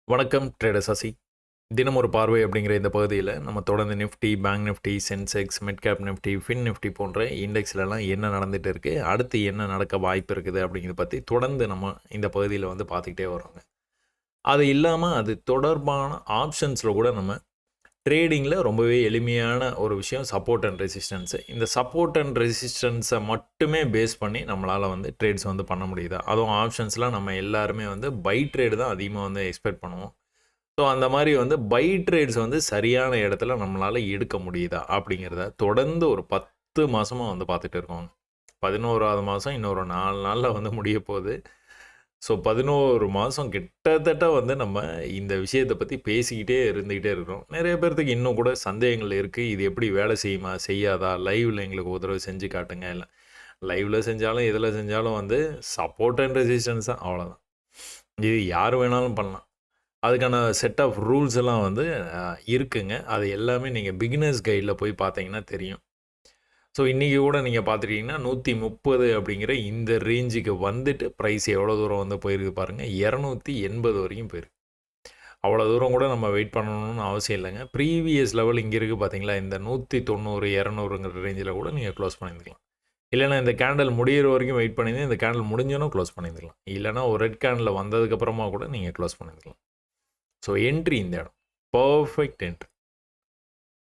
வணக்கம் ட்ரேடர் சசி. தினம் ஒரு பார்வை அப்படிங்கிற இந்த பகுதியில் நம்ம தொடர்ந்து Nifty, bank Nifty, Sensex, mid cap Nifty, fin Nifty போன்ற இண்டெக்ஸ்லலாம் என்ன நடந்துகிட்டு இருக்குது, அடுத்து என்ன நடக்க வாய்ப்பு இருக்குது அப்படிங்கிறத பற்றி தொடர்ந்து நம்ம இந்த பகுதியில் வந்து பார்த்துக்கிட்டே வரோங்க. அது இல்லாமல் அது தொடர்பான ஆப்ஷன்ஸில் கூட நம்ம ட்ரேடிங்கில் ரொம்பவே எளிமையான ஒரு விஷயம் சப்போர்ட் அண்ட் ரெசிஸ்டன்ஸு. இந்த சப்போர்ட் அண்ட் ரெசிஸ்டன்ஸை மட்டுமே பேஸ் பண்ணி நம்மளால் வந்து ட்ரேட்ஸ் வந்து பண்ண முடியுதா? அதுவும் ஆப்ஷன்ஸ்லாம் நம்ம எல்லாருமே வந்து பை ட்ரேடு தான் அதிகமாக வந்து எக்ஸ்பெக்ட் பண்ணுவோம். ஸோ அந்த மாதிரி வந்து பை ட்ரேட்ஸ் வந்து சரியான இடத்துல நம்மளால் எடுக்க முடியுதா அப்படிங்கிறத தொடர்ந்து ஒரு 10 மாதமாக வந்து பார்த்துட்டு இருக்கோங்க. 11வது மாதம் இன்னொரு 4 நாளில் வந்து முடிய போகுது. ஸோ 11 மாதம் கிட்டத்தட்ட வந்து நம்ம இந்த விஷயத்தை பற்றி பேசிக்கிட்டே இருந்துக்கிட்டே இருக்கிறோம். நிறைய பேர்த்துக்கு இன்னும் கூட சந்தேகங்கள் இருக்குது. இது எப்படி வேலை செய்யுமா செய்யாதா, லைவில் எங்களுக்கு ஒரு தடவை செஞ்சு காட்டுங்க. இல்லை லைவில் செஞ்சாலும் எதில் செஞ்சாலும் வந்து சப்போர்ட் அண்ட் ரெசிஸ்டன்ஸ் தான், அவ்வளோதான். இது யார் வேணாலும் பண்ணலாம். அதுக்கான செட் ஆஃப் ரூல்ஸ் எல்லாம் வந்து இருக்குங்க. அது எல்லாமே நீங்கள் பிகினர்ஸ் கைடில் போய் பார்த்தீங்கன்னா தெரியும். ஸோ இன்றைக்கி கூட நீங்கள் பார்த்துட்டிங்கன்னா 130 அப்படிங்கிற இந்த ரேஞ்சுக்கு வந்துட்டு ப்ரைஸ் எவ்வளோ தூரம் வந்து போயிருக்கு பாருங்கள். 280 வரைக்கும் போயிருக்கு. அவ்வளோ தூரம் கூட நம்ம வெயிட் பண்ணணும்னு அவசியம் இல்லைங்க. ப்ரீவியஸ் லெவல் இங்கே இருக்குது பார்த்தீங்களா, இந்த 190 200ங்கிற ரேஞ்சில் கூட நீங்கள் க்ளோஸ் பண்ணியிருக்கலாம். இல்லைனா இந்த கேண்டில் முடிகிற வரைக்கும் வெயிட் பண்ணியிருந்து இந்த கேண்டில் முடிஞ்சோன்னா க்ளோஸ் பண்ணியிருக்கலாம். இல்லைனா ஒரு ரெட் கேண்டில் வந்ததுக்கப்புறமா கூட நீங்கள் க்ளோஸ் பண்ணியிருக்கலாம். ஸோ என்ட்ரி இந்த இடம் பர்ஃபெக்ட் என்ட்ரி.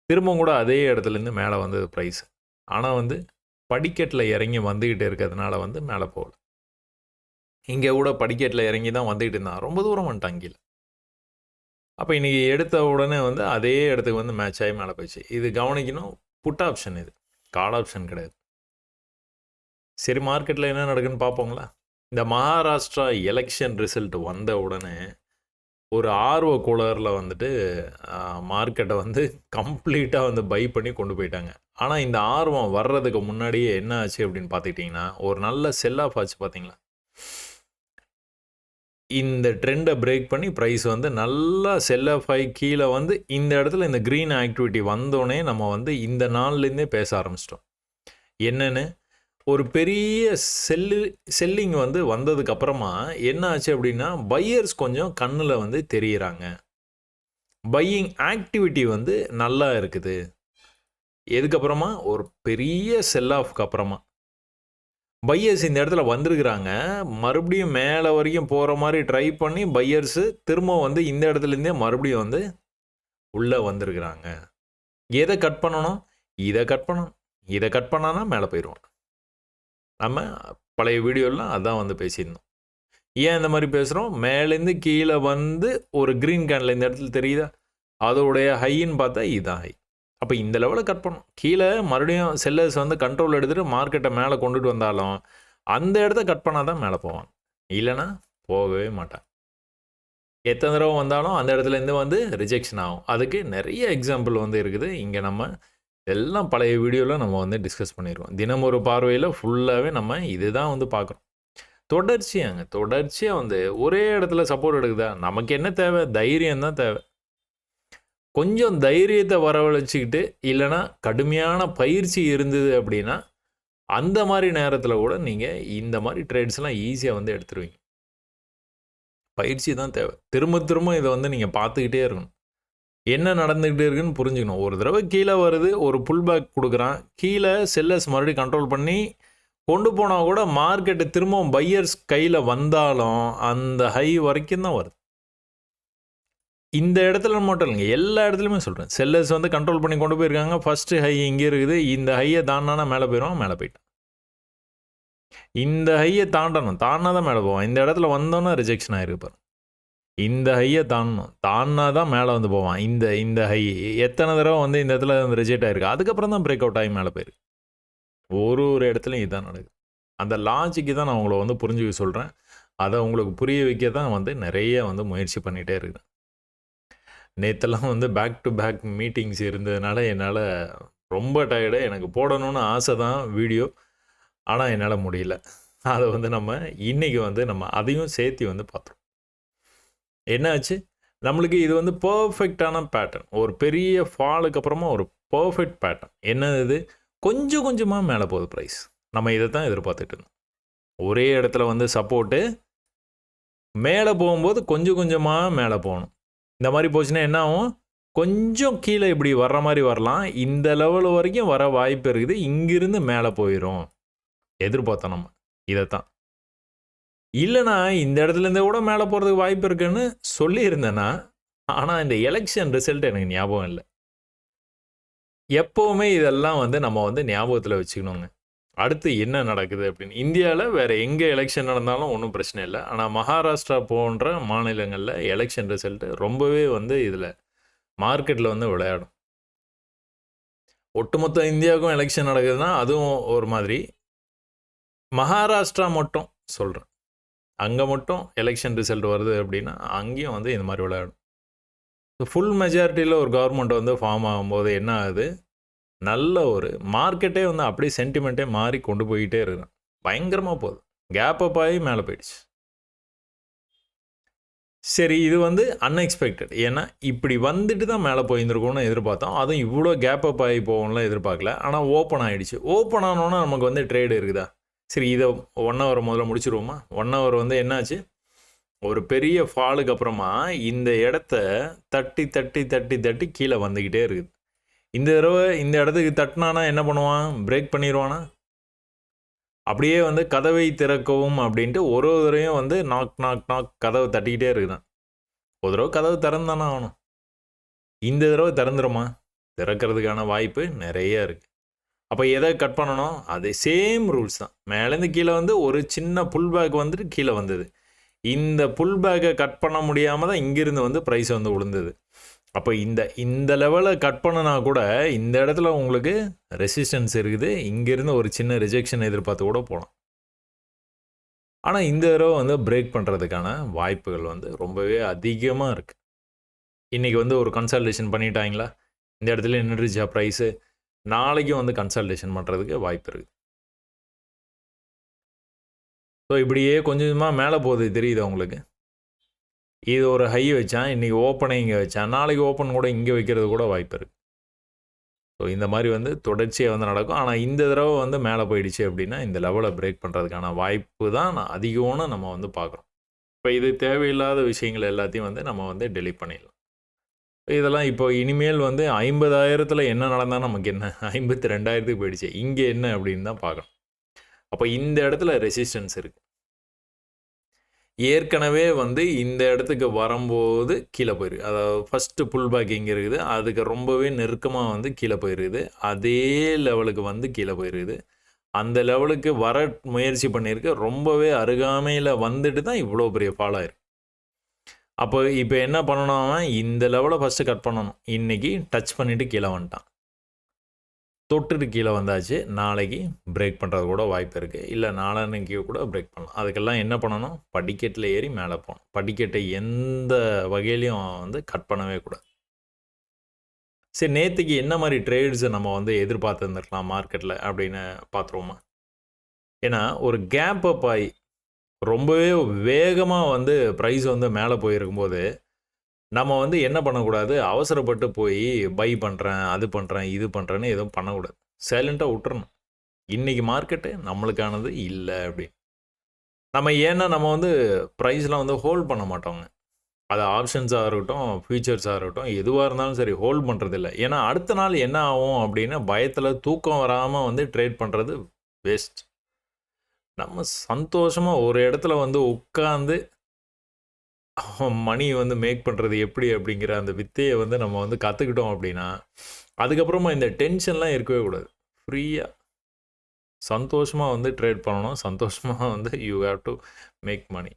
திரும்பவும் கூட அதே இடத்துலேருந்து மேலே வந்தது ப்ரைஸ். ஆனால் வந்து படிக்கட்டில் இறங்கி வந்துக்கிட்டு இருக்கிறதுனால வந்து மேலே போகல. இங்கே கூட படிக்கட்டில் இறங்கி தான் வந்துக்கிட்டு இருந்தான், ரொம்ப தூரம் வந்துட்டான் கீழே. அப்போ இன்றைக்கி எடுத்த உடனே வந்து அதே இடத்துக்கு வந்து மேட்ச் ஆகி மேலே போயிடுச்சு. இது கவனிக்கணும், புட் ஆப்ஷன், இது கால் ஆப்ஷன் கிடையாது. சரி, மார்க்கெட்டில் என்ன நடக்குன்னு பார்ப்போங்களா. இந்த மகாராஷ்டிரா எலெக்ஷன் ரிசல்ட் வந்த உடனே ஒரு ஆர்வ கோளாறில் வந்துட்டு மார்க்கெட்டை வந்து கம்ப்ளீட்டாக வந்து பை பண்ணி கொண்டு போயிட்டாங்க. ஆனால் இந்த ஆர்வம் வர்றதுக்கு முன்னாடியே என்ன ஆச்சு அப்படின்னு பார்த்துக்கிட்டிங்கன்னா, ஒரு நல்ல செல் ஆஃப் ஆச்சு பார்த்தீங்களா. இந்த ட்ரெண்டை பிரேக் பண்ணி ப்ரைஸ் வந்து நல்லா செல் ஆஃப் ஆகி கீழே வந்து இந்த இடத்துல இந்த க்ரீன் ஆக்டிவிட்டி வந்தோடனே நம்ம வந்து இந்த நாள்லேருந்தே பேச ஆரம்பிச்சிட்டோம். என்னென்னு, ஒரு பெரிய செல்லிங் வந்து வந்ததுக்கப்புறமா என்ன ஆச்சு அப்படின்னா, பையர்ஸ் கொஞ்சம் கண்ணில் வந்து தெரிகிறாங்க. பையிங் ஆக்டிவிட்டி வந்து நல்லா இருக்குது. எதுக்கப்புறமா, ஒரு பெரிய செல் ஆஃப்க்கு அப்புறமா பையர்ஸ் இந்த இடத்துல வந்திருக்கிறாங்க. மறுபடியும் மேலே வரைக்கும் போகிற மாதிரி ட்ரை பண்ணி பையர்ஸு திரும்ப வந்து இந்த இடத்துலேருந்தே மறுபடியும் வந்து உள்ளே வந்திருக்கிறாங்க. எதை கட் பண்ணணும்? இதை கட் பண்ணணும். இதை கட் பண்ணானா மேலே போயிடுவோம். நம்ம பழைய வீடியோலாம் அதான் வந்து பேசியிருந்தோம். ஏன் இந்த மாதிரி பேசுகிறோம்? மேலேருந்து கீழே வந்து ஒரு க்ரீன் கேண்டில் இந்த இடத்துல தெரியுதா, அதோடைய ஹைன்னு பார்த்தா இதுதான் ஹை. அப்போ இந்த லெவலில் கட் பண்ணணும். கீழே மறுபடியும் செல்லர்ஸ் வந்து கண்ட்ரோல் எடுத்துகிட்டு மார்க்கெட்டை மேலே கொண்டுட்டு வந்தாலும் அந்த இடத்த கட் பண்ணால் தான் மேலே போவாங்க. இல்லைனா போகவே மாட்டாங்க. எத்தனை தடவை வந்தாலும் அந்த இடத்துலேருந்து வந்து ரிஜெக்ஷன் ஆகும். அதுக்கு நிறைய எக்ஸாம்பிள் வந்து இருக்குது. இங்கே நம்ம எல்லாம் பழைய வீடியோவில் நம்ம வந்து டிஸ்கஸ் பண்ணிடுவோம். தினம் ஒரு பார்வையில் ஃபுல்லாகவே நம்ம இதுதான் வந்து பார்க்குறோம். தொடர்ச்சியாக வந்து ஒரே இடத்துல சப்போர்ட் எடுக்குதா, நமக்கு என்ன தேவை? தைரியம் தான் தேவை. கொஞ்சம் தைரியத்தை வரவழைச்சிக்கிட்டு, இல்லைனா கடுமையான பயிற்சி இருந்தது அப்படின்னா அந்த மாதிரி நேரத்தில் கூட நீங்கள் இந்த மாதிரி ட்ரேட்ஸ்லாம் ஈஸியாக வந்து எடுத்துருவீங்க. பயிற்சி தான் தேவை. திரும்ப திரும்ப இதை வந்து நீங்கள் பார்த்துக்கிட்டே இருக்கணும். என்ன நடந்துக்கிட்டே இருக்குன்னு புரிஞ்சுக்கணும். ஒரு தடவை கீழே வருது, ஒரு புல் பேக் கொடுக்குறான், கீழே செல்லர்ஸ் மறுபடியும் கண்ட்ரோல் பண்ணி கொண்டு போனால் கூட மார்க்கெட்டு திரும்பவும் பையர்ஸ் கையில் வந்தாலும் அந்த ஹை வரைக்கும் தான் வருது. இந்த இடத்துல மட்டும் இல்லைங்க, எல்லா இடத்துலையுமே சொல்கிறேன். செல்லர்ஸ் வந்து கண்ட்ரோல் பண்ணி கொண்டு போயிருக்காங்க. ஃபஸ்ட்டு ஹை இங்கே இருக்குது, இந்த ஹையை தாண்டானா மேலே போயிடுவான், மேலே போயிட்டான். இந்த ஹையை தாண்டணும், தாண்டினா தான் மேலே போவான். இந்த இடத்துல வந்தோன்னா ரிஜெக்ஷன் ஆகிருப்பார். இந்த ஹையை தாண்டணும், தாண்டினா தான் மேலே வந்து போவான். இந்த ஹை எத்தனை தடவை வந்து இந்த இடத்துல வந்து ரிஜெக்ட் ஆகிருக்கு, அதுக்கப்புறம் தான் பிரேக் அவுட் ஆகி மேலே போயிருக்கு. ஒரு இடத்துலையும் இதுதான் நடக்குது. அந்த லாஜிக்கு தான் நான் உங்களை வந்து புரிஞ்சுக்க சொல்கிறேன். அதை உங்களுக்கு புரிய வைக்க தான் வந்து நிறைய வந்து முயற்சி பண்ணிகிட்டே இருக்கிறேன். நேற்றெல்லாம் வந்து பேக் டு பேக் மீட்டிங்ஸ் இருந்ததுனால என்னால் ரொம்ப டயர்டு. எனக்கு போடணும்னு ஆசை தான் வீடியோ, ஆனால் என்னால் முடியல. அதை வந்து நம்ம இன்றைக்கி வந்து நம்ம அதையும் சேர்த்து வந்து பார்த்தோம். என்னாச்சு, நம்மளுக்கு இது வந்து பர்ஃபெக்டான பேட்டர்ன். ஒரு பெரிய ஃபாலுக்கு அப்புறமா ஒரு பர்ஃபெக்ட் பேட்டர்ன். என்னது இது? கொஞ்சம் கொஞ்சமாக மேலே போகுது ப்ரைஸ். நம்ம இதை தான் எதிர்பார்த்துட்டு இருந்தோம். ஒரே இடத்துல வந்து சப்போர்ட்டு மேலே போகும்போது கொஞ்சம் கொஞ்சமாக மேலே போகணும். இந்த மாதிரி போச்சுன்னா என்ன ஆகும், கொஞ்சம் கீழே இப்படி வர்ற மாதிரி வரலாம், இந்த லெவல் வரைக்கும் வர வாய்ப்பு இருக்குது, இங்கிருந்து மேலே போயிடும் எதிர்பார்த்தோம் நம்ம இதைத்தான். இல்லைனா இந்த இடத்துலேருந்தே கூட மேலே போகிறதுக்கு வாய்ப்பு இருக்குன்னு சொல்லியிருந்தேன்னா, ஆனால் இந்த எலெக்ஷன் ரிசல்ட் எனக்கு ஞாபகம் இல்லை. எப்போவுமே இதெல்லாம் வந்து நம்ம வந்து ஞாபகத்தில் வச்சுக்கணுங்க. அடுத்து என்ன நடக்குது அப்படின்னு. இந்தியாவில் வேறு எங்கே எலெக்ஷன் நடந்தாலும் ஒன்றும் பிரச்சனை இல்லை. ஆனால் மகாராஷ்டிரா போன்ற மாநிலங்களில் எலெக்ஷன் ரிசல்ட்டு ரொம்பவே வந்து இதில் மார்க்கெட்டில் வந்து விளையாடும். ஒட்டுமொத்த இந்தியாவுக்கும் எலெக்ஷன் நடக்குதுன்னா அதுவும் ஒரு மாதிரி. மகாராஷ்டிரா மட்டும் சொல்கிறேன், அங்கே மட்டும் எலெக்ஷன் ரிசல்ட் வருது அப்படின்னா அங்கேயும் வந்து இந்த மாதிரி விளையாடும். ஃபுல் மெஜாரிட்டியில் ஒரு கவர்மெண்ட் வந்து ஃபார்ம் ஆகும்போது என்ன ஆகுது, நல்ல ஒரு மார்க்கெட்டே வந்து அப்படியே சென்டிமெண்ட்டே மாறி கொண்டு போய்கிட்டே இருக்கிறேன். பயங்கரமாக போகுது, கேப் அப் ஆகி மேலே போயிடுச்சு. சரி, இது வந்து அன்எக்ஸ்பெக்டட். ஏன்னா இப்படி வந்துட்டு தான் மேலே போயிருந்துருக்கோன்னு எதிர்பார்த்தோம். அதுவும் இவ்வளோ கேப் அப் ஆகி போகும்லாம் எதிர்பார்க்கல. ஆனால் ஓப்பன் ஆகிடுச்சு. ஓப்பன் ஆனோன்னா நமக்கு வந்து ட்ரேடு இருக்குதா, சரி இதை 1 ஹவர் முதல்ல முடிச்சிருவோமா. 1 ஹவர் வந்து என்னாச்சு, ஒரு பெரிய ஃபாலுக்கு அப்புறமா இந்த இடத்த தட்டி தட்டி தட்டி தட்டி கீழே வந்துக்கிட்டே இருக்குது. இந்த தடவை இந்த இடத்துக்கு தட்டினானா என்ன பண்ணுவான், பிரேக் பண்ணிடுவானா. அப்படியே வந்து கதவை திறக்கவும் அப்படின்ட்டு ஒரு தடவையும் வந்து நாக் நாக் நாக் கதவை தட்டிக்கிட்டே இருக்குதான். ஒரு தடவை கதவு திறந்தானா ஆகணும். இந்த தடவை திறந்துருமா, திறக்கிறதுக்கான வாய்ப்பு நிறைய இருக்குது. அப்போ எதை கட் பண்ணணும், அதே சேம் ரூல்ஸ் தான். மேலேருந்து கீழே வந்து ஒரு சின்ன புல் பேக் வந்துட்டு கீழே வந்தது. இந்த புல் பேக்கை கட் பண்ண முடியாமல் தான் இங்கிருந்து வந்து ப்ரைஸ் வந்து விழுந்தது. அப்போ இந்த லெவலை கட் பண்ணனா கூட இந்த இடத்துல உங்களுக்கு ரெசிஸ்டன்ஸ் இருக்குது, இங்கேருந்து ஒரு சின்ன ரிஜெக்ஷன் எதிர்பார்த்து கூட போகலாம். ஆனால் இந்த தடவை வந்து பிரேக் பண்ணுறதுக்கான வாய்ப்புகள் வந்து ரொம்பவே அதிகமாக இருக்குது. இன்றைக்கி வந்து ஒரு கன்சல்டேஷன் பண்ணிட்டாங்களா, இந்த இடத்துல நின்றுச்சா ப்ரைஸு, நாளைக்கும் வந்து கன்சல்டேஷன் பண்ணுறதுக்கு வாய்ப்பு இருக்குது. ஸோ இப்படியே கொஞ்சம் கொஞ்சமாக மேலே போகுது தெரியுது உங்களுக்கு. இது ஒரு ஹை வச்சான், இன்றைக்கி ஓப்பனை இங்கே வச்சான், நாளைக்கு ஓப்பன் கூட இங்கே வைக்கிறது கூட வாய்ப்பு இருக்குது. ஸோ இந்த மாதிரி வந்து தொடர்ச்சியாக வந்து நடக்கும். ஆனால் இந்த தடவை வந்து மேலே போயிடுச்சு அப்படின்னா இந்த லெவலை பிரேக் பண்ணுறதுக்கான வாய்ப்பு தான் அதிகம்னு நம்ம வந்து பார்க்குறோம். இப்போ இது தேவையில்லாத விஷயங்கள் எல்லாத்தையும் வந்து நம்ம வந்து டெலீட் பண்ணிடலாம். இதெல்லாம் இப்போ இனிமேல் வந்து 50,000 என்ன நடந்தால் நமக்கு என்ன, 52,000 போயிடுச்சு, இங்கே என்ன அப்படின்னு தான் பார்க்கணும். அப்போ இந்த இடத்துல ரெசிஸ்டன்ஸ் இருக்குது. ஏற்கனவே வந்து இந்த இடத்துக்கு வரும்போது கீழே போயிருக்கு. அதாவது ஃபஸ்ட்டு புல் பேக் இங்கே இருக்குது, அதுக்கு ரொம்பவே நெருக்கமாக வந்து கீழே போயிருக்குது. அதே லெவலுக்கு வந்து கீழே போயிருக்குது. அந்த லெவலுக்கு வர முயற்சி பண்ணியிருக்கு, ரொம்பவே அருகாமையில் வந்துட்டு தான் இவ்வளோ பெரிய ஃபால் ஆயிருக்கு. அப்போ இப்போ என்ன பண்ணணும், இந்த லெவலை ஃபஸ்ட்டு கட் பண்ணணும். இன்றைக்கி டச் பண்ணிவிட்டு கீழே வந்துட்டான், தொட்டுட்டு கீழே வந்தாச்சு. நாளைக்கு பிரேக் பண்ணுறது கூட வாய்ப்பு இருக்குது, இல்லை நாளான்னைக்கு கூட பிரேக் பண்ணலாம். அதுக்கெல்லாம் என்ன பண்ணணும், படிக்கட்டில் ஏறி மேலே போகணும். படிக்கட்டை எந்த வகையிலையும் வந்து கட் பண்ணவே கூடாது. சரி, நேற்றுக்கு என்ன மாதிரி ட்ரேட்ஸை நம்ம வந்து எதிர்பார்த்துருந்துருக்கலாம் மார்க்கெட்டில் அப்படின்னு பார்த்துருவோமா. ஏன்னா ஒரு கேப் அப் ஆகி ரொம்பவே வேகமாக வந்து ப்ரைஸ் வந்து மேலே போயிருக்கும்போது நம்ம வந்து என்ன பண்ணக்கூடாது, அவசரப்பட்டு போய் பை பண்ணுறேன், அது பண்ணுறேன், இது பண்ணுறேன்னு எதுவும் பண்ணக்கூடாது. சைலண்ட்டாக விட்டுறணும். இன்றைக்கி மார்க்கெட்டு நம்மளுக்கானது இல்லை அப்படின்னு. நம்ம வந்து ப்ரைஸ்லாம் வந்து ஹோல்ட் பண்ண மாட்டோங்க. அது ஆப்ஷன்ஸாக இருக்கட்டும், ஃபியூச்சர்ஸாக இருக்கட்டும், எதுவாக இருந்தாலும் சரி ஹோல்ட் பண்ணுறதில்ல. ஏன்னா அடுத்த நாள் என்ன ஆகும் அப்படின்னு பயத்தில் தூக்கம் வராமல் வந்து ட்ரேட் பண்ணுறது வேஸ்ட். நம்ம சந்தோஷமாக ஒரு இடத்துல வந்து உட்காந்து மணி வந்து மேக் பண்ணுறது எப்படி அப்படிங்கிற அந்த வித்தையை வந்து நம்ம வந்து கற்றுக்கிட்டோம் அப்படின்னா அதுக்கப்புறமா இந்த டென்ஷன்லாம் இருக்கவே கூடாது. ஃப்ரீயாக சந்தோஷமாக வந்து ட்ரேட் பண்ணணும், சந்தோஷமாக வந்து you have to make money.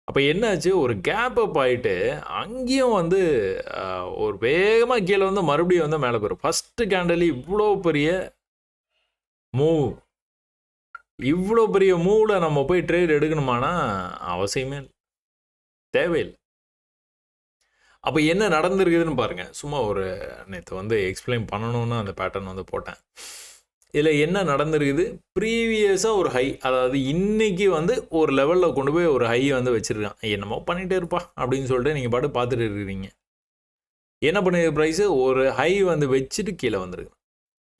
அப்போ என்னாச்சு, ஒரு கேப் அப் ஆகிட்டு அங்கேயும் வந்து ஒரு வேகமாக கீழே வந்து மறுபடியும் வந்து மேலே போயிடும். ஃபஸ்ட்டு கேண்டலி இவ்வளோ பெரிய மூவ், இவ்வளோ பெரிய மூவில் நம்ம போய் ட்ரேட் எடுக்கணுமானா அவசியமே தேவையில்லை. அப்போ என்ன நடந்திருக்குதுன்னு பாருங்கள். சும்மா ஒரு நேற்று வந்து எக்ஸ்பிளைன் பண்ணணுன்னு அந்த பேட்டர்ன் வந்து போட்டேன். இதில் என்ன நடந்திருக்குது, ப்ரீவியஸாக ஒரு ஹை, அதாவது இன்றைக்கி வந்து ஒரு லெவலில் கொண்டு போய் ஒரு ஹை வந்து வச்சுருக்கான். என்னமோ பண்ணிகிட்டே இருப்பா அப்படின்னு சொல்லிட்டு நீங்கள் பாட்டு பார்த்துட்டு இருக்கிறீங்க. என்ன பண்ணிருக்கு ப்ரைஸு, ஒரு ஹை வந்து வச்சுட்டு கீழே வந்துருக்கு.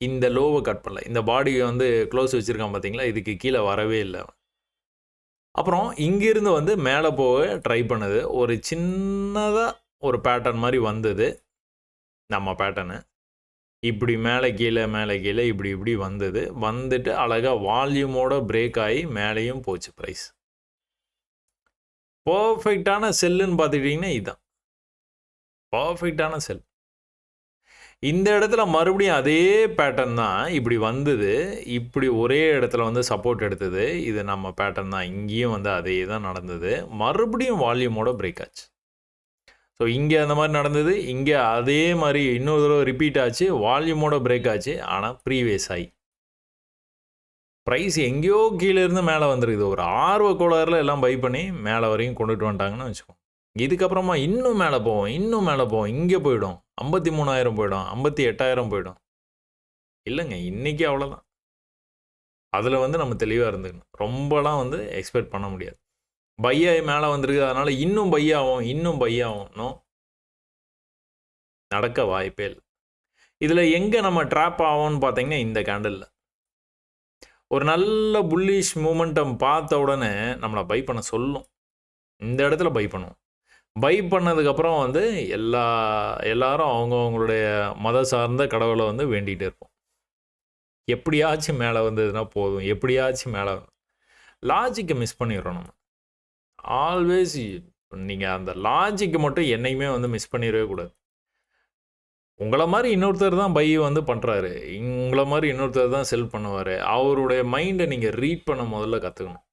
இந்த லோவை கட் பண்ணல, இந்த பாடி வந்து க்ளோஸ் வச்சுருக்கான் பார்த்தீங்களா, இதுக்கு கீழே வரவே இல்லை. அப்புறம் இங்கிருந்து வந்து மேலே போக ட்ரை பண்ணுது. ஒரு சின்னதாக ஒரு பேட்டர்ன் மாதிரி வந்தது நம்ம பேட்டர்னு. இப்படி மேலே கீழே மேலே கீழே இப்படி இப்படி வந்தது. வந்துட்டு அழகாக வால்யூமோட பிரேக் ஆகி மேலேயும் போச்சு ப்ரைஸ். பர்ஃபெக்டான செல்லுன்னு பார்த்துக்கிட்டிங்கன்னா இதுதான் பர்ஃபெக்டான செல். இந்த இடத்துல மறுபடியும் அதே பேட்டர்ன் தான் இப்படி வந்தது. இப்படி ஒரே இடத்துல வந்து சப்போர்ட் எடுத்தது. இது நம்ம பேட்டர்ன் தான். இங்கேயும் வந்து அதே தான் நடந்தது. மறுபடியும் வால்யூமோட பிரேக் ஆச்சு. ஸோ இங்கே அந்த மாதிரி நடந்தது. இங்கே அதே மாதிரி இன்னொரு தடவை ரிப்பீட் ஆச்சு. வால்யூமோட பிரேக் ஆச்சு. ஆனால் ப்ரீவியஸ் ஆகி ப்ரைஸ் எங்கேயோ கீழே இருந்து மேலே வந்துருக்குது. ஒரு ஆர்வ கோளாறுல எல்லாம் பை பண்ணி மேலே வரையும் கொண்டுட்டு வந்துட்டாங்கன்னு வச்சுக்கோங்க. இதுக்கப்புறமா இன்னும் மேலே போவோம், இன்னும் மேலே போவோம். இங்கே போயிடும் 53,000 போயிடும், 58,000 போயிடும். இல்லைங்க, இன்றைக்கி அவ்வளோதான். அதில் வந்து நம்ம தெளிவாக இருந்துக்கணும். ரொம்பலாம் வந்து எக்ஸ்பெக்ட் பண்ண முடியாது. பையாகி மேலே வந்துருக்கு, அதனால் இன்னும் பையாகும், இன்னும் பையாகும். நோ, நடக்க வாய்ப்பே இல்லை. இதில் எங்கே நம்ம ட்ராப் ஆகும்னு பார்த்தீங்கன்னா இந்த கேண்டலில் ஒரு நல்ல புல்லிஷ் மூமெண்டம் பார்த்த உடனே நம்மளை பை பண்ண சொல்லும். இந்த இடத்துல பை பண்ணுவோம். பை பண்ணதுக்கப்புறம் வந்து எல்லாரும் அவங்களுடைய மத சார்ந்த கடவுளை வந்து வேண்டிகிட்டே இருப்போம். எப்படியாச்சும் மேலே வந்ததுன்னா போதும், எப்படியாச்சும் மேலே. லாஜிக்கை மிஸ் பண்ணிடுறோம் நம்ம. ஆல்வேஸ் நீங்கள் அந்த லாஜிக்கு மட்டும் என்னைக்குமே வந்து மிஸ் பண்ணிடவே கூடாது. உங்களை மாதிரி இன்னொருத்தர் தான் பை வந்து பண்ணுறாரு, உங்களை மாதிரி இன்னொருத்தர் தான் செல் பண்ணுவார். அவருடைய மைண்டை நீங்கள் ரீட் பண்ண முதல்ல கற்றுக்கணும்.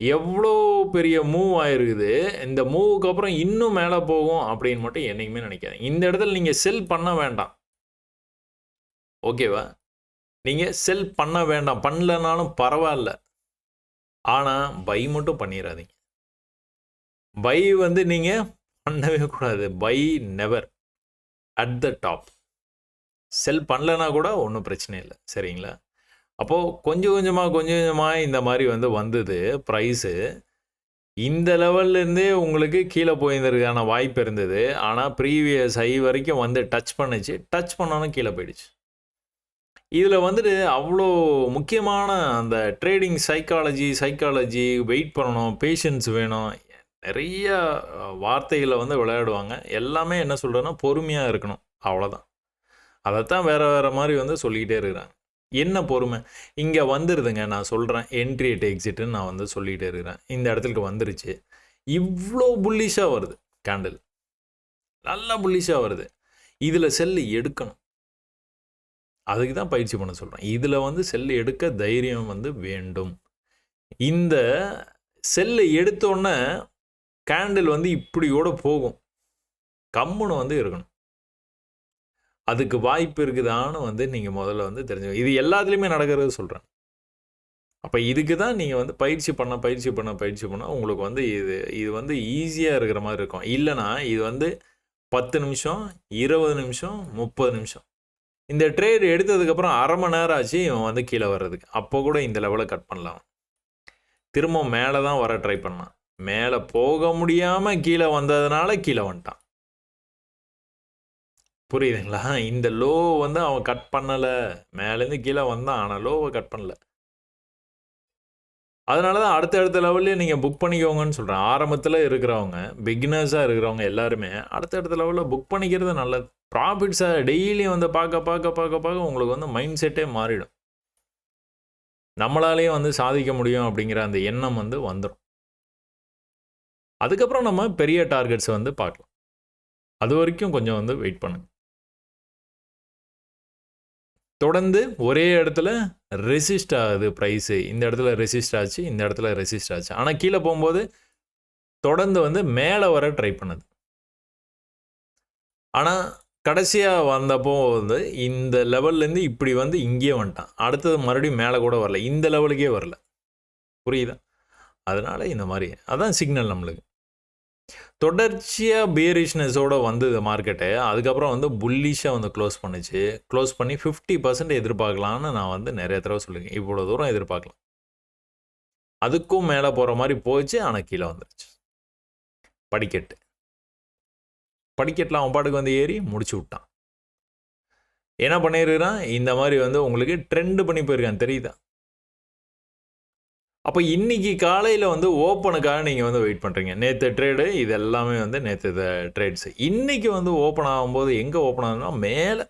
எவ்வளோ பெரிய மூவ் ஆயிருக்குது, இந்த மூவுக்கு அப்புறம் இன்னும் மேலே போகும் அப்படின்னு மட்டும் என்றைக்குமே நினைக்காதீங்க. இந்த இடத்துல நீங்கள் செல் பண்ண வேண்டாம், ஓகேவா? நீங்கள் செல் பண்ண வேண்டாம், பண்ணலனாலும் பரவாயில்ல. ஆனால் பை மட்டும் பண்ணிடாதீங்க. பை வந்து நீங்கள் பண்ணவே கூடாது. Buy never at the top. Sell பண்ணலனா கூட ஒன்றும் பிரச்சனை இல்லை, சரிங்களா? அப்போது கொஞ்சம் கொஞ்சமாக இந்த மாதிரி வந்து வந்தது ப்ரைஸு. இந்த லெவல்லேருந்தே உங்களுக்கு கீழே போயிருந்ததுக்கான வாய்ப்பு இருந்தது. ஆனால் ப்ரீவியஸ் ஹை வரைக்கும் வந்து டச் பண்ணுச்சு. டச் பண்ணாலும் கீழே போயிடுச்சு. இதில் வந்துட்டு அவ்வளோ முக்கியமான அந்த ட்ரேடிங் சைக்காலஜி வெயிட் பண்ணணும், பேஷன்ஸ் வேணும், நிறைய வார்த்தைகளை வந்து விளையாடுவாங்க. எல்லாமே என்ன சொல்கிறேன்னா பொறுமையாக இருக்கணும், அவ்வளோதான். அதைத்தான் வேறு மாதிரி வந்து சொல்லிக்கிட்டே இருக்கிறாங்க. என்ன பொறுமை? இங்கே வந்துடுதுங்க, நான் சொல்கிறேன் என்ட்ரி அட் எக்ஸிட்டுன்னு நான் வந்து சொல்லிகிட்டே இருக்கிறேன். இந்த இடத்துக்கு வந்துருச்சு. இவ்வளோ புல்லிஷாக வருது கேண்டில், நல்லா புல்லிஷாக வருது. இதில் செல்லு எடுக்கணும். அதுக்கு தான் பயிற்சி பண்ண சொல்கிறேன். இதில் வந்து செல்லு எடுக்க தைரியம் வந்து வேண்டும். இந்த செல்லை எடுத்தோன்னே கேண்டில் வந்து இப்படியோட போகும், கம்முன்னு வந்து இருக்கணும். அதுக்கு வாய்ப்பு இருக்குதான்னு வந்து நீங்கள் முதல்ல வந்து தெரிஞ்சுக்கணும். இது எல்லாத்துலேயுமே நடக்கிறது சொல்கிறேன். அப்போ இதுக்கு தான் நீங்கள் வந்து பயிற்சி பண்ண உங்களுக்கு வந்து இது வந்து ஈஸியாக இருக்கிற மாதிரி இருக்கும். இல்லைனா இது வந்து 10 நிமிஷம், 20 நிமிஷம், 30 நிமிஷம். இந்த ட்ரேட் எடுத்ததுக்கப்புறம் அரை மணி நேரம் ஆச்சு இவன் வந்து கீழே வர்றதுக்கு. அப்போ கூட இந்த லெவலை கட் பண்ணலாம். திரும்ப மேலே தான் வர ட்ரை பண்ணான். மேலே போக முடியாமல் கீழே வந்ததுனால கீழே வந்துட்டான். புரியுதுங்களா? இந்த லோ வந்து அவன் கட் பண்ணலை. மேலேருந்து கீழே வந்தான், ஆனால் லோவை கட் பண்ணல. அதனால தான் அடுத்த லெவல்லே நீங்கள் புக் பண்ணிக்கோங்கன்னு சொல்கிறேன். ஆரம்பத்தில் இருக்கிறவங்க, பிகினர்ஸாக இருக்கிறவங்க எல்லாருமே அடுத்த லெவலில் புக் பண்ணிக்கிறது நல்லது. ப்ராஃபிட்ஸை டெய்லியும் வந்து பார்க்க உங்களுக்கு வந்து மைண்ட் செட்டே மாறிடும். நம்மளாலேயும் வந்து சாதிக்க முடியும் அப்படிங்கிற அந்த எண்ணம் வந்து வந்துடும். அதுக்கப்புறம் நம்ம பெரிய டார்கெட்ஸை வந்து பார்க்கலாம். அது வரைக்கும் கொஞ்சம் வந்து வெயிட் பண்ணுங்க. தொடர்ந்து ஒரே இடத்துல ரெசிஸ்ட் ஆகுது ப்ரைஸு. இந்த இடத்துல ரெசிஸ்ட் ஆச்சு, இந்த இடத்துல ரெசிஸ்ட் ஆச்சு. ஆனால் கீழே போகும்போது தொடர்ந்து வந்து மேலே வர ட்ரை பண்ணுது. ஆனால் கடைசியாக வந்தப்போ வந்து இந்த லெவல்லேருந்து இப்படி வந்து இங்கேயே வந்துட்டான். அடுத்தது மறுபடியும் மேலே கூட வரல, இந்த லெவலுக்கே வரல. புரியுதா? அதனால் இந்த மாதிரி அதான் சிக்னல் நம்மளுக்கு. தொடர்ச்சியாக பேரிஷ்னஸோடு வந்தது மார்க்கெட்டு. அதுக்கப்புறம் வந்து புல்லிஷாக வந்து க்ளோஸ் பண்ணிச்சு. க்ளோஸ் பண்ணி 50% எதிர்பார்க்கலான்னு நான் வந்து நிறைய தடவை சொல்லியிருக்கேன். இவ்வளோ தூரம் எதிர்பார்க்கலாம். அதுக்கும் மேலே போகிற மாதிரி போச்சு, ஆனால் கீழே வந்துருச்சு. படிக்கட்டில் அவன் பாட்டுக்கு வந்து ஏறி முடிச்சு விட்டான். என்ன பண்ணியிருக்கிறான்? இந்த மாதிரி வந்து உங்களுக்கு ட்ரெண்டு பண்ணி போயிருக்கான், தெரியுதா? அப்போ இன்னைக்கு காலையில் வந்து ஓப்பனுக்காக நீங்கள் வந்து வெயிட் பண்ணுறீங்க. நேற்று ட்ரேடு இது எல்லாமே வந்து நேற்று ட்ரேட்ஸு. இன்றைக்கி வந்து ஓப்பன் ஆகும்போது எங்கே ஓப்பன் ஆகுதுன்னா மேலே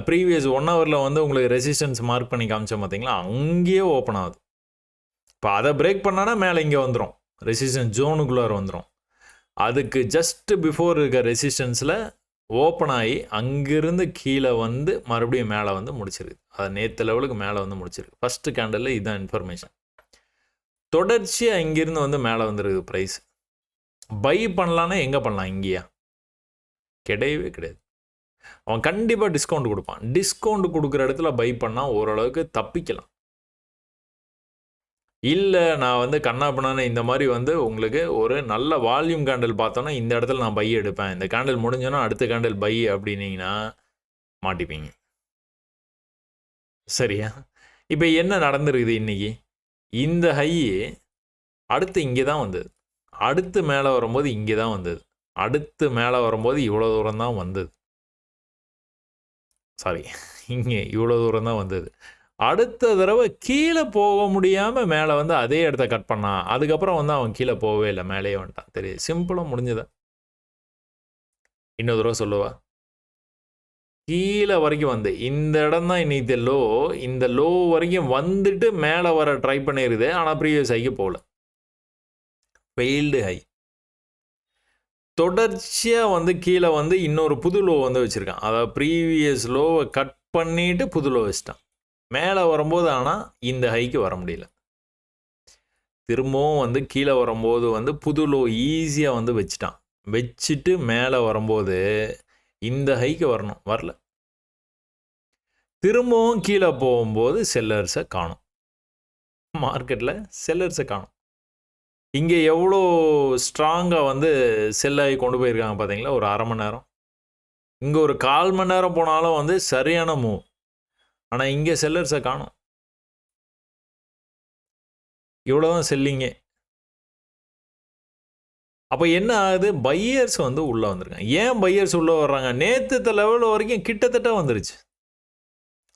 ப்ரீவியஸ் 1 ஹவரில் வந்து உங்களுக்கு ரெசிஸ்டன்ஸ் மார்க் பண்ணி காமிச்சோம் பார்த்தீங்களா, அங்கேயே ஓப்பன் ஆகுது. இப்போ அதை பிரேக் பண்ணானா மேலே இங்கே வந்துடும், ரெசிஸ்டன்ஸ் ஜோனுக்குள்ளார வந்துடும். அதுக்கு ஜஸ்ட் பிஃபோர் இருக்க ரெசிஸ்டன்ஸில் ஓப்பன் ஆகி அங்கிருந்து கீழே வந்து மறுபடியும் மேலே வந்து முடிச்சிருக்கு. அது நேற்று லெவலுக்கு மேலே வந்து முடிச்சிருக்கு. ஃபஸ்ட்டு கேண்டலில் இதுதான் இன்ஃபர்மேஷன். தொடர்ச்சியாக இங்கிருந்து வந்து மேலே வந்துருக்கு ப்ரைஸ். பை பண்ணலான்னா எங்கே பண்ணலாம்? இங்கேயா? கிடையவே கிடையாது. அவன் கண்டிப்பாக டிஸ்கவுண்ட் கொடுப்பான். டிஸ்கவுண்ட் கொடுக்குற இடத்துல பை பண்ணால் ஓரளவுக்கு தப்பிக்கலாம். இல்லை நான் வந்து கண்ணாப்பண்ணான இந்த மாதிரி வந்து உங்களுக்கு ஒரு நல்ல வால்யூம் கேண்டில் பார்த்தோன்னா இந்த இடத்துல நான் பை எடுப்பேன், இந்த கேண்டில் முடிஞ்சோன்னா அடுத்த கேண்டில் பை அப்படின்னீங்கன்னா மாட்டிப்பீங்க. சரியா? இப்போ என்ன நடந்துருக்குது இன்றைக்கி? இந்த ஹை அடுத்து இங்கே தான் வந்தது, அடுத்து மேலே வரும்போது இங்கே தான் வந்தது, அடுத்து மேலே வரும்போது இவ்வளோ தூரம் தான் வந்தது. சாரி, இங்கே இவ்வளோ தூரம் தான் வந்தது. அடுத்த தடவை கீழே போக முடியாமல் மேலே வந்து அதே இடத்த கட் பண்ணான். அதுக்கப்புறம் வந்து அவன் கீழே போகவே இல்லை, மேலேயே வந்துட்டான். தெரியுது, சிம்பிளாக முடிஞ்சதா? இன்னொரு தடவை சொல்லுவா, கீழே வரைக்கும் வந்து இந்த இடம் தான் இன்னைக்கு லோ, இந்த லோ வரைக்கும் வந்துட்டு மேலே வர ட்ரை பண்ணிடுது. ஆனால் ப்ரீவியஸ் ஹைக்கு போகல, ஃபெயில்டு ஹை. தொடர்ச்சியாக வந்து கீழே வந்து இன்னொரு புது லோ வந்து வச்சுருக்கான். அதாவது ப்ரீவியஸ் லோவை கட் பண்ணிவிட்டு புது லோ வச்சிட்டான். மேலே வரும்போது ஆனால் இந்த ஹைக்கு வர முடியல. திரும்பவும் வந்து கீழே வரும்போது வந்து புது லோ ஈஸியாக வந்து வச்சுட்டான். வச்சுட்டு மேலே வரும்போது இந்த ஹைக்கு வரணும், வரல. திரும்பவும் கீழே போகும்போது செல்லர்ஸை காணும், மார்க்கெட்டில் செல்லர்ஸை காணும். இங்கே எவ்வளோ ஸ்ட்ராங்காக வந்து செல்லாகி கொண்டு போயிருக்காங்க பார்த்தீங்களா? ஒரு அரை மணி நேரம், இங்கே ஒரு 1/4 மணி நேரம் போனாலும் வந்து சரியான மூவ். ஆனால் இங்கே செல்லர்ஸை காணும். இவ்வளோ தான் செல்லிங்கே. அப்போ என்ன ஆகுது? பையர்ஸ் வந்து உள்ளே வந்திருக்காங்க. ஏன் பையர்ஸ் உள்ளே வர்றாங்க? நேற்று லெவல் வரைக்கும் கிட்டத்தட்ட வந்துருச்சு.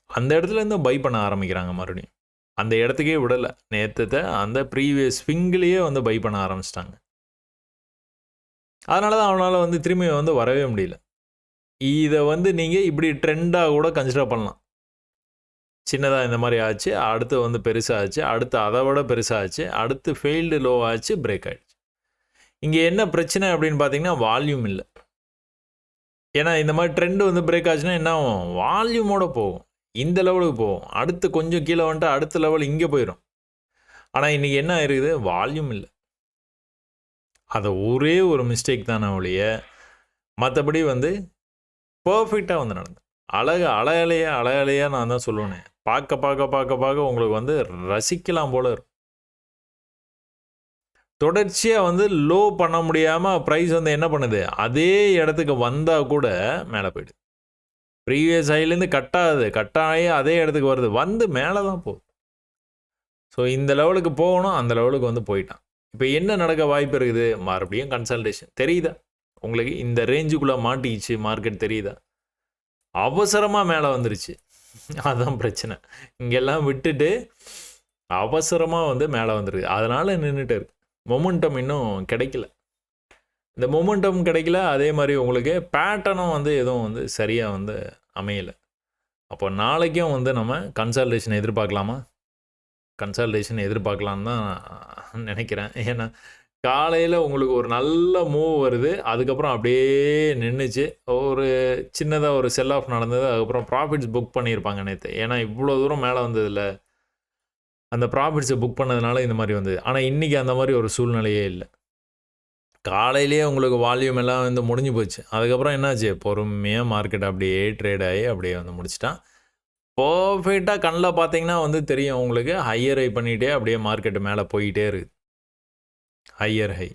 அந்த இடத்துலேருந்து பை பண்ண ஆரம்பிக்கிறாங்க மறுபடியும். அந்த இடத்துக்கே விடலை. நேற்று அந்த ப்ரீவியஸ் ஸ்விங்கிலேயே வந்து பை பண்ண ஆரம்பிச்சிட்டாங்க. அதனால தான் அவனால் வந்து திரும்பி வந்து வரவே முடியல. இதை வந்து நீங்கள் இப்படி ட்ரெண்டாக கூட கன்சிடர் பண்ணலாம். சின்னதாக இந்த மாதிரி ஆச்சு, அடுத்து வந்து பெருசாகிச்சு, அடுத்து அதை விட பெருசாகிச்சு, அடுத்து ஃபெயில்டு லோ ஆச்சு, பிரேக் ஆகிடுச்சு. இங்கே என்ன பிரச்சனை அப்படின்னு பார்த்தீங்கன்னா வால்யூம் இல்லை. ஏன்னா இந்த மாதிரி ட்ரெண்டு வந்து பிரேக் ஆச்சுன்னா என்ன ஆகும்? வால்யூமோடு போகும், இந்த லெவலுக்கு போகும். அடுத்து கொஞ்சம் கீழே வந்துட்டு அடுத்த லெவல் இங்கே போயிடும். ஆனால் இன்றைக்கி என்ன இருக்குது? வால்யூம் இல்லை. அதை ஒரே ஒரு மிஸ்டேக் தானே ஒழிய மற்றபடி வந்து பர்ஃபெக்டாக வந்து நடந்தது. அலையலையாக நான் தான் சொல்லுவேனே, பார்க்க உங்களுக்கு வந்து ரசிக்கலாம் போல இருக்கும். தொடர்ச்சியாக வந்து லோ பண்ண முடியாமல் ப்ரைஸ் வந்து என்ன பண்ணுது? அதே இடத்துக்கு வந்தால் கூட மேலே போய்டுது. ப்ரீவியஸ் ஹைலேருந்து கட்டாகி அதே இடத்துக்கு வருது, வந்து மேலே தான் போகுது. ஸோ இந்த லெவலுக்கு போகணும், அந்த லெவலுக்கு வந்து போயிட்டான். இப்போ என்ன நடக்க வாய்ப்பு இருக்குது? மறுபடியும் கன்சல்டேஷன். தெரியுதா உங்களுக்கு? இந்த ரேஞ்சுக்குள்ளே மாட்டிக்கிச்சு மார்க்கெட், தெரியுதா? அவசரமாக மேலே வந்துருச்சு, அதுதான் பிரச்சனை. இங்கெல்லாம் விட்டுட்டு அவசரமாக வந்து மேலே வந்துருக்கு. அதனால் நின்றுட்டு இருக்கு. மொமெண்டம் இன்னும் கிடைக்கல. இந்த மொமெண்டம் கிடைக்கல. அதே மாதிரி உங்களுக்கு பேட்டர்னும் வந்து எதுவும் வந்து சரியாக வந்து அமையலை. அப்போ நாளைக்கும் வந்து நம்ம கன்சல்டேஷன் எதிர்பார்க்கலாமா? கன்சல்டேஷன் எதிர்பார்க்கலான்னு தான் நினைக்கிறேன். ஏன்னா காலையில் உங்களுக்கு ஒரு நல்ல மூவ் வருது, அதுக்கப்புறம் அப்படியே நின்றுச்சு. ஒரு சின்னதாக ஒரு செல் ஆஃப் நடந்தது, அதுக்கப்புறம் ப்ராஃபிட்ஸ் புக் பண்ணியிருப்பாங்க நேற்று. ஏன்னா இவ்வளோ தூரம் மேலே வந்ததில்ல, அந்த ப்ராஃபிட்ஸை புக் பண்ணதுனால இந்த மாதிரி வந்தது. ஆனால் இன்றைக்கி அந்த மாதிரி ஒரு சூழ்நிலையே இல்லை. காலையிலேயே உங்களுக்கு வால்யூம் எல்லாம் வந்து முடிஞ்சு போச்சு. அதுக்கப்புறம் என்னாச்சு? பொறுமையாக மார்க்கெட் அப்படியே ட்ரேட் ஆகி அப்படியே வந்து முடிச்சிட்டான். பர்ஃபெக்டாக கண்ணில் பார்த்தீங்கன்னா வந்து தெரியும் உங்களுக்கு, ஹையர் ஹை பண்ணிகிட்டே அப்படியே மார்க்கெட்டு மேலே போயிட்டே இருக்குது. Higher high.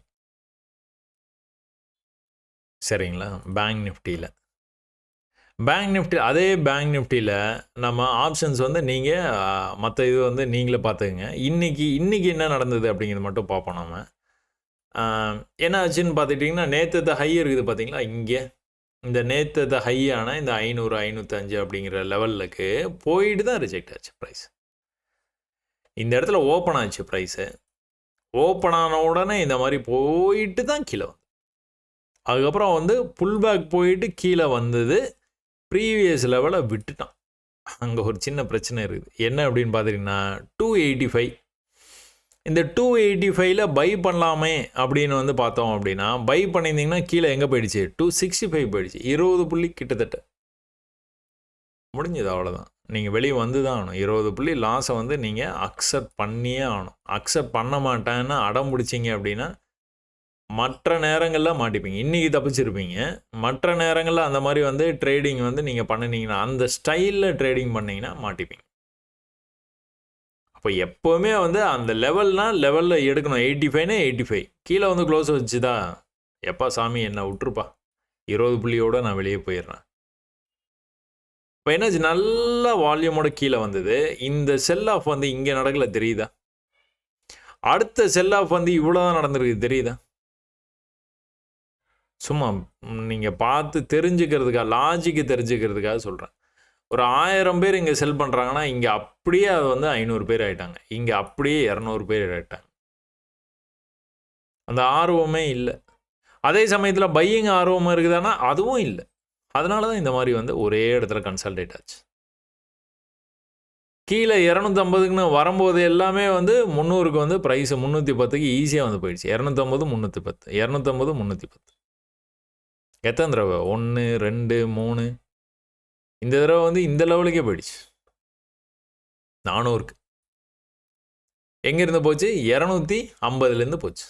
சரிங்களா? பேங்க் நிஃப்டியில் அதே பேங்க் நிஃப்டியில் நம்ம ஆப்ஷன்ஸ் வந்து நீங்கள் மற்ற இது வந்து நீங்களே பார்த்துக்குங்க. இன்றைக்கி என்ன நடந்தது அப்படிங்கிறது மட்டும் பார்ப்போம் நம்ம. என்ன ஆச்சுன்னு பார்த்துட்டிங்கன்னா, நேற்று ஹை இருக்குது பார்த்தீங்களா? இங்கே இந்த நேற்று ஹையான இந்த 500 505 அப்படிங்கிற லெவலுக்கு போயிட்டு தான் ரிஜெக்ட் ஆச்சு ப்ரைஸ். இந்த இடத்துல ஓப்பன் ஆச்சு ப்ரைஸு. ஓப்பன் ஆன உடனே இந்த மாதிரி போயிட்டு தான் கீழே வந்து, அதுக்கப்புறம் வந்து புல் பேக் போயிட்டு கீழே வந்தது. ப்ரீவியஸ் லெவலை விட்டுட்டான். அங்கே ஒரு சின்ன பிரச்சனை இருக்குது. என்ன அப்படின்னு பார்த்தீங்கன்னா 285. இந்த 285ல பை பண்ணலாமே அப்படின்னு வந்து பார்த்தோம் அப்படின்னா, பை பண்ணியிருந்தீங்கன்னா கீழே எங்கே போயிடுச்சு? 265 போயிடுச்சு. 20 புள்ளி கிட்டத்தட்ட முடிஞ்சது. அவ்வளோதான். நீங்கள் வெளியே வந்து தான் ஆகணும். 20 புள்ளி லாஸை வந்து நீங்கள் அக்செப்ட் பண்ணியே ஆகணும். அக்செப்ட் பண்ண மாட்டேன்னு அடம் பிடிச்சிங்க அப்படின்னா மற்ற நேரங்களில் மாட்டிப்பீங்க. இன்றைக்கி தப்பிச்சிருப்பீங்க. மற்ற நேரங்களில் அந்த மாதிரி வந்து ட்ரேடிங் வந்து நீங்கள் பண்ணினீங்கன்னா, அந்த ஸ்டைலில் ட்ரேடிங் பண்ணிங்கன்னா மாட்டிப்பீங்க. அப்போ எப்போவுமே வந்து அந்த லெவலில் எடுக்கணும். 85னா 85 கீழே வந்து க்ளோஸ் வச்சுதா, எப்பா சாமி என்னை விட்டுருப்பா, 20 புள்ளியோடு நான் வெளியே போயிடுறேன். இப்போ என்னாச்சு, நல்ல வால்யூமோட கீழே வந்தது. இந்த செல் ஆஃப் வந்து இங்கே நடக்கல, தெரியுதா? அடுத்த செல் ஆஃப் வந்து இவ்வளோ தான் நடந்திருக்கு, தெரியுதா? சும்மா நீங்கள் பார்த்து தெரிஞ்சுக்கிறதுக்காக, லாஜிக்கு தெரிஞ்சுக்கிறதுக்காக சொல்கிறேன். ஒரு 1000 பேர் இங்கே செல் பண்ணுறாங்கன்னா, இங்கே அப்படியே அது வந்து 500 பேர் ஆகிட்டாங்க. இங்கே அப்படியே 200 பேர் ஆகிட்டாங்க. அந்த ஆர்வமே இல்லை. அதே சமயத்தில் பையிங் ஆர்வம் இருக்குதானா, அதுவும் இல்லை. அதனால தான் இந்த மாதிரி வந்து ஒரே இடத்துல கன்சல்டேட் ஆச்சு. கீழே 250க்குன்னு வரும்போது எல்லாமே வந்து 300க்கு வந்து ப்ரைஸ் 310க்கு ஈஸியாக வந்து போயிடுச்சு. 250 310 250 310. எத்தனை தடவை? 1 2 3. இந்த தடவை வந்து இந்த லெவலுக்கே போயிடுச்சு. 400க்கு எங்கேருந்து போச்சு? 250லேருந்து போச்சு.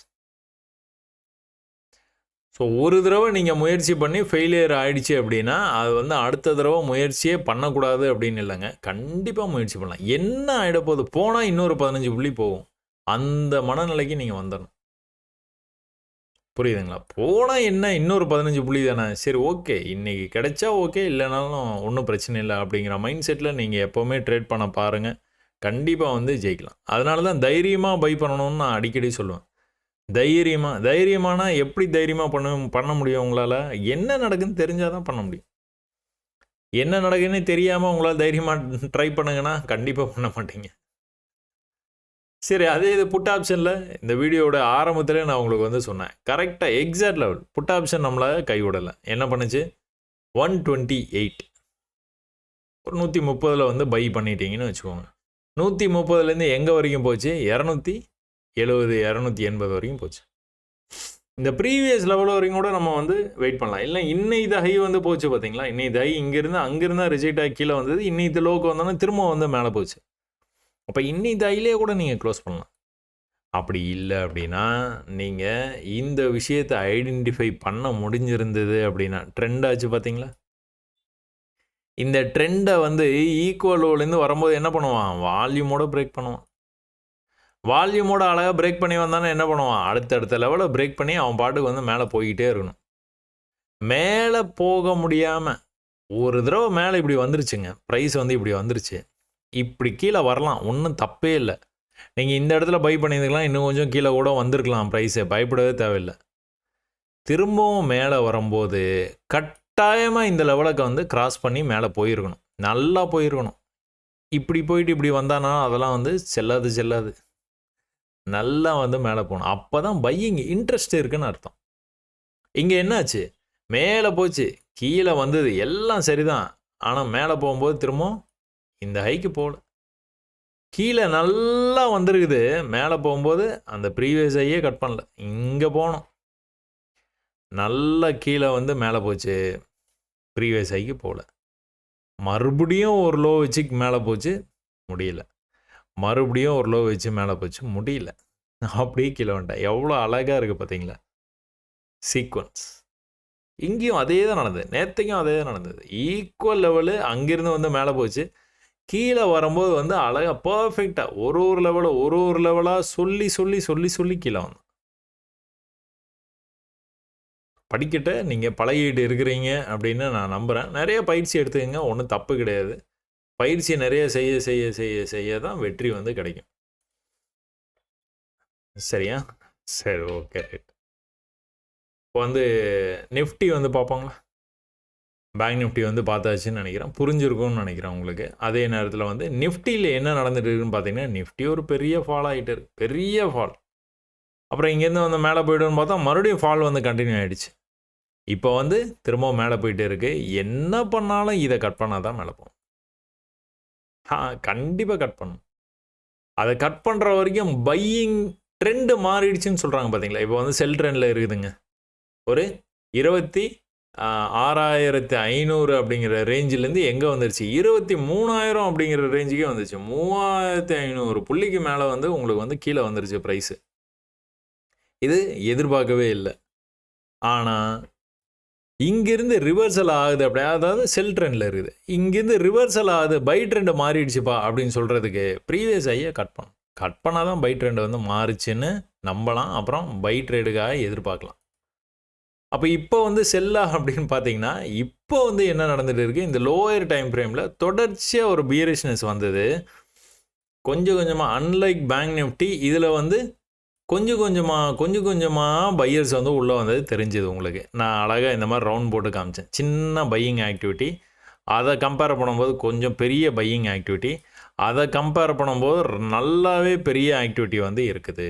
ஸோ ஒரு தடவை நீங்கள் முயற்சி பண்ணி ஃபெயிலியர் ஆகிடுச்சு அப்படின்னா, அது வந்து அடுத்த தடவை முயற்சியே பண்ணக்கூடாது அப்படின்னு இல்லைங்க. கண்டிப்பாக முயற்சி பண்ணலாம். என்ன ஆகிட போகுது? போனால் இன்னொரு 15 புள்ளி போகும். அந்த மனநிலைக்கு நீங்கள் வந்துடணும். புரியுதுங்களா? போனால் என்ன, இன்னொரு 15 புள்ளி தானே, சரி ஓகே, இன்றைக்கி கிடைச்சா ஓகே, இல்லைனாலும் ஒன்றும் பிரச்சனை இல்லை அப்படிங்கிற மைண்ட் செட்டில் நீங்கள் எப்போவுமே ட்ரேட் பண்ண பாருங்கள். கண்டிப்பாக வந்து ஜெயிக்கலாம். அதனால தான் தைரியமாக பை பண்ணணும்னு நான் அடிக்கடி சொல்லுவேன். தைரியமானா எப்படி தைரியமாக பண்ண முடியும் உங்களால்? என்ன நடக்குதுன்னு தெரிஞ்சால் தான் பண்ண முடியும். என்ன நடக்குதுன்னு தெரியாமல் உங்களால் தைரியமாக ட்ரை பண்ணுங்கன்னா கண்டிப்பாக பண்ண மாட்டீங்க. சரி, அதே இது புட் ஆப்ஷனில் இந்த வீடியோட ஆரம்பத்திலே நான் உங்களுக்கு வந்து சொன்னேன். கரெக்டாக எக்ஸாக்ட் லெவல் புட் ஆப்ஷன் நம்மளை கைவிடலை. என்ன பண்ணுச்சு? 128 ஒரு 130ல் வந்து பை பண்ணிட்டீங்கன்னு வச்சுக்கோங்க. 130லேருந்து எங்கே வரைக்கும் போச்சு? 270 280 வரைக்கும் போச்சு. இந்த ப்ரீவியஸ் லெவல் வரைக்கும் கூட நம்ம வந்து வெயிட் பண்ணலாம். இல்லை இன்னைக்கு ஹை வந்து போச்சு பார்த்தீங்களா? இன்னைக்கு ஹை இங்கேருந்து அங்கேருந்தா ரிஜெக்ட் ஆகி கீழே வந்தது. இன்னைக்கு லோக்கு வந்தோன்னா திரும்ப வந்து மேலே போச்சு. அப்போ இன்னைக்கு ஹையிலே கூட நீங்கள் க்ளோஸ் பண்ணலாம். அப்படி இல்லை அப்படின்னா, நீங்கள் இந்த விஷயத்தை ஐடென்டிஃபை பண்ண முடிஞ்சிருந்தது அப்படின்னா, ட்ரெண்ட் ஆச்சு பார்த்தீங்களா? இந்த ட்ரெண்டை வந்து ஈக்குவல் லோலேருந்து வரும்போது என்ன பண்ணுவான்? வால்யூமோட பிரேக் பண்ணுவான். வால்யூமோட அழகாக பிரேக் பண்ணி வந்தானே என்ன பண்ணுவான்? அடுத்தடுத்த லெவலில் பிரேக் பண்ணி அவன் பாட்டுக்கு வந்து மேலே போய்கிட்டே இருக்கணும். மேலே போக முடியாமல் ஒரு தடவை மேலே இப்படி வந்துருச்சுங்க, ப்ரைஸ் வந்து இப்படி வந்துருச்சு, இப்படி கீழே வரலாம், ஒன்றும் தப்பே இல்லை. நீங்கள் இந்த இடத்துல பை பண்ணியிருக்கலாம், இன்னும் கொஞ்சம் கீழே கூட வந்திருக்கலாம் ப்ரைஸு, பயப்படவே தேவையில்லை. திரும்பவும் மேலே வரும்போது கட்டாயமாக இந்த லெவலுக்கு வந்து கிராஸ் பண்ணி மேலே போயிருக்கணும், நல்லா போயிருக்கணும். இப்படி போயிட்டு இப்படி வந்தானா அதெல்லாம் வந்து செல்லாது. நல்லா வந்து மேலே போகணும். அப்போ தான் பையிங் இன்ட்ரெஸ்ட் இருக்குன்னு அர்த்தம். இங்கே என்னாச்சு? மேலே போச்சு, கீழே வந்தது, எல்லாம் சரிதான். ஆனால் மேலே போகும்போது திரும்பவும் இந்த ஹைக்கு போகல. கீழே நல்லா வந்திருக்குது, மேலே போகும்போது அந்த ப்ரீவியஸ் ஹையே கட் பண்ணல. இங்கே போகணும், நல்லா கீழே வந்து மேலே போச்சு, ப்ரீவியஸ் ஹைக்கு போகல. மறுபடியும் ஒரு லோ வச்சு மேலே போச்சு, முடியல. மறுபடியும் ஒரு லோ வச்சு மேலே போச்சு, முடியல. அப்படியே கீழே வந்துட்டேன். எவ்வளோ அழகாக இருக்குது பார்த்தீங்களா சீக்வன்ஸ்? இங்கேயும் அதே தான் நடந்தது, நேற்றுக்கும் அதே தான் நடந்தது. ஈக்குவல் லெவலு அங்கேருந்து வந்து மேலே போச்சு, கீழே வரும்போது வந்து அழகாக பர்ஃபெக்டாக ஒரு லெவலாக சொல்லி கீழே வந்தோம். படிக்கட்ட நீங்கள் பழகிட்டு இருக்கிறீங்க அப்படின்னு நான் நம்புகிறேன். நிறைய பயிற்சி எடுத்துக்கங்க, ஒன்றும் தப்பு கிடையாது. பயிற்சி நிறைய செய்ய தான் வெற்றி வந்து கிடைக்கும். சரியா? சரி, ஓகே, ரைட். இப்போ வந்து நிஃப்டி வந்து பார்ப்போங்களா? பேங்க் நிஃப்டி வந்து பார்த்தாச்சுன்னு நினைக்கிறேன், புரிஞ்சிருக்கும்னு நினைக்கிறேன் உங்களுக்கு. அதே நேரத்தில் வந்து நிஃப்டியில் என்ன நடந்துட்டு இருக்குன்னு பார்த்தீங்கன்னா, நிஃப்டி ஒரு பெரிய ஃபால் ஆகிட்டு இருக்கு, பெரிய ஃபால். அப்புறம் இங்கேருந்து வந்து மேலே போய்டுன்னு பார்த்தா மறுபடியும் ஃபால் வந்து கண்டினியூ ஆகிடுச்சு. இப்போ வந்து திரும்பவும் மேலே போயிட்டே இருக்கு. என்ன பண்ணாலும் இதை கட் பண்ணால் தான் மேலே போகும். கண்டிப்பாக கட் பண்ணணும். அதை கட் பண்ணுற வரைக்கும் பையிங் ட்ரெண்டு மாறிடுச்சுன்னு சொல்கிறாங்க பார்த்தீங்களா. இப்போ வந்து செல் ட்ரெண்டில் இருக்குதுங்க. ஒரு 26,500 அப்படிங்கிற ரேஞ்சிலேருந்து எங்கே வந்துருச்சு, 23,000 அப்படிங்கிற ரேஞ்சுக்கே வந்துருச்சு. 3,500 புள்ளிக்கு மேலே வந்து உங்களுக்கு வந்து கீழே வந்துருச்சு ப்ரைஸு. இது எதிர்பார்க்கவே இல்லை. ஆனால் இங்கிருந்து ரிவர்சல் ஆகுது அப்படி, அதாவது செல் ட்ரெண்டில் இருக்குது, இங்கேருந்து ரிவர்சல் ஆகுது, பை ட்ரெண்டு மாறிடுச்சுப்பா அப்படின்னு சொல்கிறதுக்கு ப்ரீவியஸ் ஐயை கட் பண்ணால் தான் பை ட்ரெண்டு வந்து மாறுச்சுன்னு நம்பலாம். அப்புறம் பை ட்ரேடுக்காக எதிர்பார்க்கலாம். அப்போ இப்போ வந்து செல்லா அப்படின்னு பார்த்தீங்கன்னா, இப்போ வந்து என்ன நடந்துட்டு இருக்குது, இந்த லோயர் டைம் ஃப்ரேமில் தொடர்ச்சியாக ஒரு பியரிஷ்னஸ் வந்தது. கொஞ்சம் கொஞ்சமாக அன்லைக் பேங்க் நிஃப்டி இதில் வந்து கொஞ்சம் கொஞ்சமாக பையர்ஸ் வந்து உள்ளே வந்தது தெரிஞ்சுது உங்களுக்கு. நான் அழகாக இந்த மாதிரி ரவுண்ட் போட்டு காமிச்சேன். சின்ன பையிங் ஆக்டிவிட்டி, அதை கம்பேர் பண்ணும்போது கொஞ்சம் பெரிய பையிங் ஆக்டிவிட்டி, அதை கம்பேர் பண்ணும்போது நல்லாவே பெரிய ஆக்டிவிட்டி வந்து இருக்குது.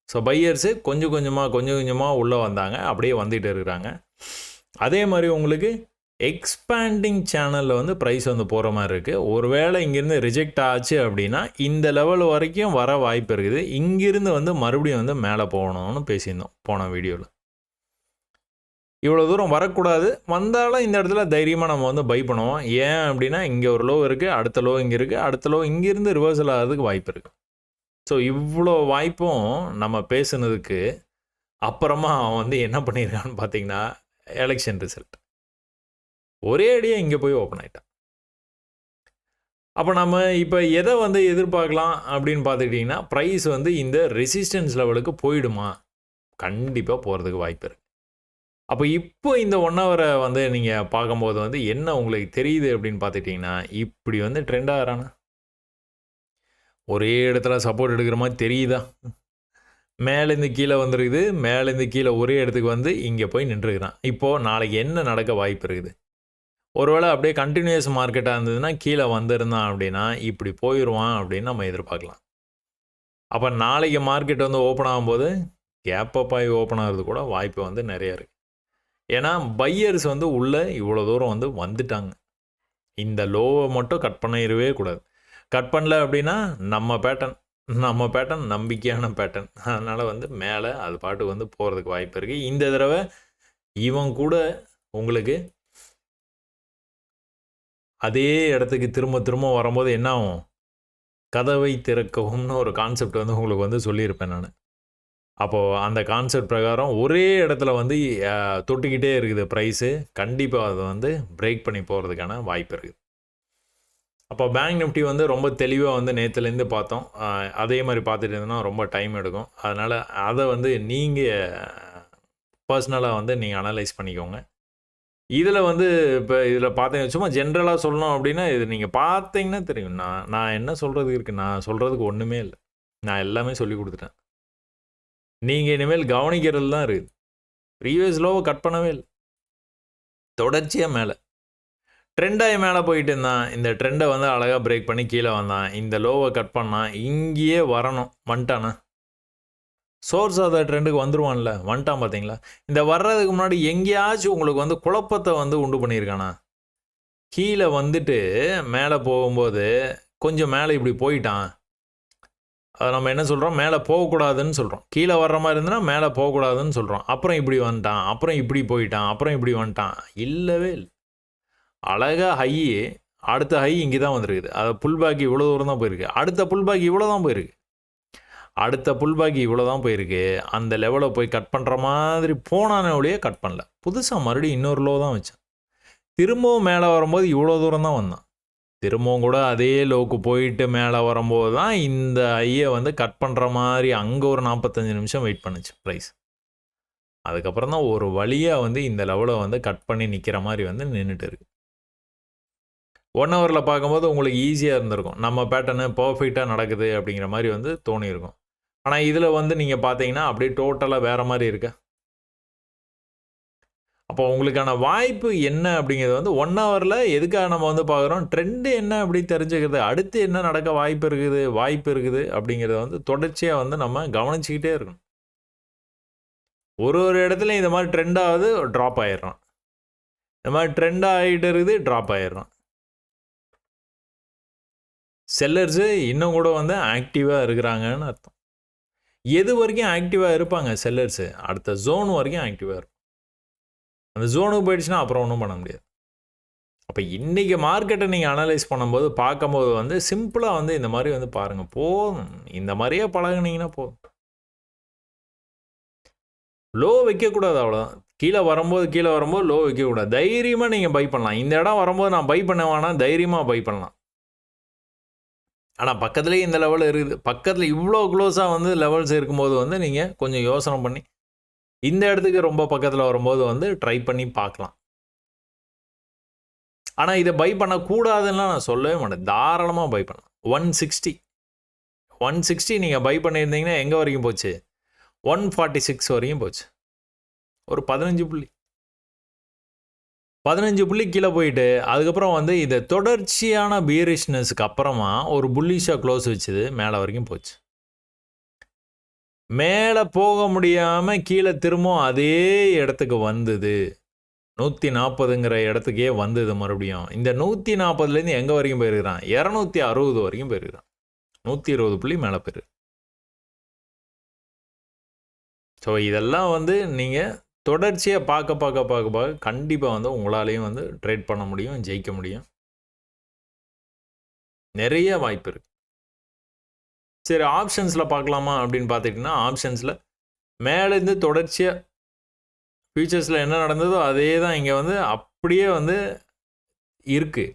ஸோ பையர்ஸு கொஞ்சம் கொஞ்சமாக உள்ளே வந்தாங்க, அப்படியே வந்துகிட்டு இருக்கிறாங்க. அதே மாதிரி உங்களுக்கு எக்ஸ்பேண்டிங் சேனலில் வந்து ப்ரைஸ் வந்து போகிற மாதிரி இருக்குது. ஒருவேளை இங்கேருந்து ரிஜெக்ட் ஆச்சு அப்படின்னா இந்த லெவல் வரைக்கும் வர வாய்ப்பு இருக்குது. இங்கிருந்து வந்து மறுபடியும் வந்து மேலே போகணும்னு பேசியிருந்தோம் போன வீடியோவில். இவ்வளோ தூரம் வரக்கூடாது, வந்தாலும் இந்த இடத்துல தைரியமாக நம்ம வந்து பை பண்ணுவோம். ஏன் அப்படின்னா இங்கே ஒரு லோ இருக்குது, அடுத்த லோ இங்கே இருக்குது, அடுத்த லோ இங்கேருந்து ரிவர்சல் ஆகிறதுக்கு வாய்ப்பு இருக்குது. ஸோ இவ்வளோ வாய்ப்பும் நம்ம பேசுனதுக்கு அப்புறமா அவன் வந்து என்ன பண்ணியிருக்கான்னு பார்த்தீங்கன்னா, எலெக்ஷன் ரிசல்ட் ஒரே அடியாக இங்கே போய் ஓப்பன் ஆகிட்டான். அப்போ நம்ம இப்போ எதை வந்து எதிர்பார்க்கலாம் அப்படின்னு பார்த்துக்கிட்டிங்கன்னா, ப்ரைஸ் வந்து இந்த ரெசிஸ்டன்ஸ் லெவலுக்கு போயிடுமா? கண்டிப்பாக போகிறதுக்கு வாய்ப்பு இருக்குது. அப்போ இப்போ இந்த 1 ஹவரை வந்து நீங்கள் பார்க்கும்போது வந்து என்ன உங்களுக்கு தெரியுது அப்படின்னு பார்த்துக்கிட்டிங்கன்னா, இப்படி வந்து ட்ரெண்ட் ஆகிறானா, ஒரே இடத்துல சப்போர்ட் எடுக்கிற மாதிரி தெரியுதா, மேலேருந்து கீழே வந்துருக்குது, மேலேருந்து கீழே ஒரே இடத்துக்கு வந்து இங்கே போய் நின்றுக்கிறான். இப்போது நாளைக்கு என்ன நடக்க வாய்ப்பு இருக்குது? ஒருவேளை அப்படியே கண்டினியூஸ் மார்க்கெட்டாக இருந்ததுன்னா கீழே வந்திருந்தான் அப்படின்னா இப்படி போயிடுவான் அப்படின்னு நம்ம எதிர்பார்க்கலாம். அப்போ நாளைக்கு மார்க்கெட் வந்து ஓப்பன் ஆகும்போது கேப் அப் ஆகி ஓப்பன் ஆகிறது கூட வாய்ப்பு வந்து நிறைய இருக்குது. ஏன்னா பையர்ஸ் வந்து உள்ளே இவ்வளோ தூரம் வந்து வந்துட்டாங்க. இந்த லோவை மட்டும் கட் பண்ணிடவே கூடாது. கட் பண்ணல அப்படின்னா நம்ம பேட்டர்ன் நம்பிக்கையான பேட்டர்ன். அதனால் வந்து மேலே அது பாட்டு வந்து போகிறதுக்கு வாய்ப்பு இருக்குது. இந்த தடவை இவன் கூட உங்களுக்கு அதே இடத்துக்கு திரும்ப வரும்போது என்ன ஆகும், கதவை திறக்கவும்னு ஒரு கான்செப்ட் வந்து உங்களுக்கு வந்து சொல்லியிருப்பேன் நான். அப்போது அந்த கான்செப்ட் பிரகாரம் ஒரே இடத்துல வந்து தொட்டுக்கிட்டே இருக்குது ப்ரைஸு. கண்டிப்பாக அதை வந்து பிரேக் பண்ணி போகிறதுக்கான வாய்ப்பு இருக்குது. அப்போ பேங்க் நிஃப்டி வந்து ரொம்ப தெளிவாக வந்து நேற்றுலேருந்து பார்த்தோம். அதே மாதிரி பார்த்துட்டு இருந்தோன்னா ரொம்ப டைம் எடுக்கும். அதனால் அதை வந்து நீங்கள் பர்சனலாக வந்து நீங்கள் அனலைஸ் பண்ணிக்கோங்க. இதில் வந்து இப்போ இதில் பார்த்தீங்க, சும்மா ஜென்ரலாக சொல்லணும் அப்படின்னா இது நீங்கள் பார்த்தீங்கன்னா தெரியும். நான் என்ன சொல்கிறதுக்கு இருக்குது, நான் சொல்கிறதுக்கு ஒன்றுமே இல்லை. நான் எல்லாமே சொல்லி கொடுத்துட்டேன். நீங்கள் இனிமேல் கவனிக்கிறது தான் இருக்குது. ப்ரீவியஸ் லோவை கட் பண்ணவே இல்லை, தொடர்ச்சியாக மேலே ட்ரெண்டாகி மேலே போயிட்டு இருந்தான். இந்த ட்ரெண்டை வந்து அழகாக பிரேக் பண்ணி கீழே வந்தான். இந்த லோவை கட் பண்ணான், இங்கேயே வரணும், வந்துட்டானா சோர்ஸ் ஆஃப் த ட்ரெண்டுக்கு வந்துடுவான்ல, வந்துட்டான் பார்த்தீங்களா. இந்த வர்றதுக்கு முன்னாடி எங்கேயாச்சும் உங்களுக்கு வந்து குழப்பத்தை வந்து உண்டு பண்ணியிருக்கானா, கீழே வந்துட்டு மேலே போகும்போது கொஞ்சம் மேலே இப்படி போயிட்டான். அதை நம்ம என்ன சொல்கிறோம், மேலே போகக்கூடாதுன்னு சொல்கிறோம். கீழே வர்ற மாதிரி இருந்ததுன்னா மேலே போகக்கூடாதுன்னு சொல்கிறோம். அப்புறம் இப்படி வந்துட்டான், அப்புறம் இப்படி போயிட்டான், அப்புறம் இப்படி வந்துட்டான். இல்லவே இல்லை, அழகாக ஹை, அடுத்த ஹை இங்கே தான் வந்துருக்குது. அதை புல் பேக் இவ்வளோ தூரம் தான் போயிருக்கு, அடுத்த புல் பேக் இவ்வளோ தான் போயிருக்கு, அடுத்த புல் பேக் இவ்வளோ தான் போயிருக்கு. அந்த லெவலில் போய் கட் பண்ணுற மாதிரி போனானே ஒழிய கட் பண்ணல. புதுசாக மறுபடியும் இன்னொரு லோ தான் வச்சான். திரும்பவும் மேலே வரும்போது இவ்வளோ தூரம் தான் வந்தான். திரும்பவும் கூட அதே லோவுக்கு போயிட்டு மேலே வரும்போது தான் இந்த ஐயை வந்து கட் பண்ணுற மாதிரி அங்கே ஒரு 45 நிமிஷம் வெயிட் பண்ணுச்சு ப்ரைஸ். அதுக்கப்புறம் தான் ஒரு வழியாக வந்து இந்த லெவலை வந்து கட் பண்ணி நிற்கிற மாதிரி வந்து நின்றுட்டு இருக்கு. 1 ஹவரில் பார்க்கும்போது உங்களுக்கு ஈஸியாக இருந்திருக்கும், நம்ம பேட்டர்னு பர்ஃபெக்டாக நடக்குது அப்படிங்கிற மாதிரி வந்து தோணியிருக்கும். ஆனால் இதில் வந்து நீங்கள் பார்த்தீங்கன்னா அப்படியே டோட்டலாக வேறு மாதிரி இருக்கு. அப்போ உங்களுக்கான வாய்ப்பு என்ன அப்படிங்கிறது வந்து 1 ஹவரில் எதுக்காக நம்ம வந்து பார்க்குறோம், ட்ரெண்டு என்ன அப்படி தெரிஞ்சுக்கிறது, அடுத்து என்ன நடக்க வாய்ப்பு இருக்குது அப்படிங்கிறத வந்து தொடர்ச்சியாக வந்து நம்ம கவனிச்சுக்கிட்டே இருக்கணும். ஒரு இடத்துல இந்த மாதிரி ட்ரெண்ட் ஆகுது, ட்ராப் ஆயிடுறோம். இந்த மாதிரி ட்ரெண்ட் ஆகிட்டு இருக்குது, ட்ராப் ஆயிடுறோம். செல்லர்ஸு இன்னும் கூட வந்து ஆக்டிவாக இருக்கிறாங்கன்னு அர்த்தம். எது வரைக்கும் ஆக்டிவாக இருப்பாங்க செல்லர்ஸு, அடுத்த ஜோன் வரைக்கும் ஆக்டிவாக இருக்கும். அந்த ஜோனுக்கு போயிடுச்சுன்னா அப்புறம் ஒன்றும் பண்ண முடியாது. அப்போ இன்றைக்கி மார்க்கெட்டை நீங்கள் அனலைஸ் பண்ணும்போது பார்க்கும்போது வந்து சிம்பிளாக வந்து இந்த மாதிரி வந்து பாருங்கள், போதும் இந்த மாதிரியே பழகுனீங்கன்னா போதும். லோ வைக்கக்கூடாது, அவ்வளோதான். கீழே வரும்போது லோ வைக்கக்கூடாது. தைரியமாக நீங்கள் பை பண்ணலாம். இந்த இடம் வரும்போது நான் பை பண்ண வேணாம், தைரியமாக பை பண்ணலாம். ஆனால் பக்கத்துலேயே இந்த லெவல் இருக்குது, பக்கத்தில் இவ்வளோ க்ளோஸாக வந்து லெவல்ஸ் இருக்கும்போது வந்து நீங்கள் கொஞ்சம் யோசனை பண்ணி இந்த இடத்துக்கு ரொம்ப பக்கத்தில் வரும்போது வந்து ட்ரை பண்ணி பார்க்கலாம். ஆனால் இதை பை பண்ணக்கூடாதுன்னா நான் சொல்லவே மாட்டேன். தாராளமாக பை பண்ணலாம். 160 நீங்கள் பை பண்ணியிருந்தீங்கன்னா எங்கே வரைக்கும் போச்சு, 146 வரைக்கும் போச்சு. ஒரு 15 புள்ளி கீழே போயிட்டு அதுக்கப்புறம் வந்து இதை தொடர்ச்சியான பியரிஷ்னஸ்க்கு அப்புறமா ஒரு புல்லிஷாக க்ளோஸ் வச்சுது, மேலே வரைக்கும் போச்சு. மேலே போக முடியாமல் கீழே திரும்பவும் அதே இடத்துக்கு வந்தது, 140ங்கிற இடத்துக்கே வந்தது. மறுபடியும் இந்த 140லேருந்து எங்கே வரைக்கும் போயிருக்கிறான், 260 வரைக்கும் போயிருக்கிறான். 120 புள்ளி மேலே போயிரு. ஸோ இதெல்லாம் வந்து நீங்கள் தொடர்ச்சியாக பார்க்க கண்டிப்பாக வந்து உங்களாலேயும் வந்து ட்ரேட் பண்ண முடியும், ஜெயிக்க முடியும். நிறைய வாய்ப்பு இருக்குது. சரி, ஆப்ஷன்ஸில் பார்க்கலாமா அப்படின்னு பார்த்துக்கிட்டிங்கன்னா, ஆப்ஷன்ஸில் மேலேருந்து தொடர்ச்சியாக ஃபியூச்சர்ஸில் என்ன நடந்ததோ அதே தான் இங்கே வந்து அப்படியே வந்து இருக்குது.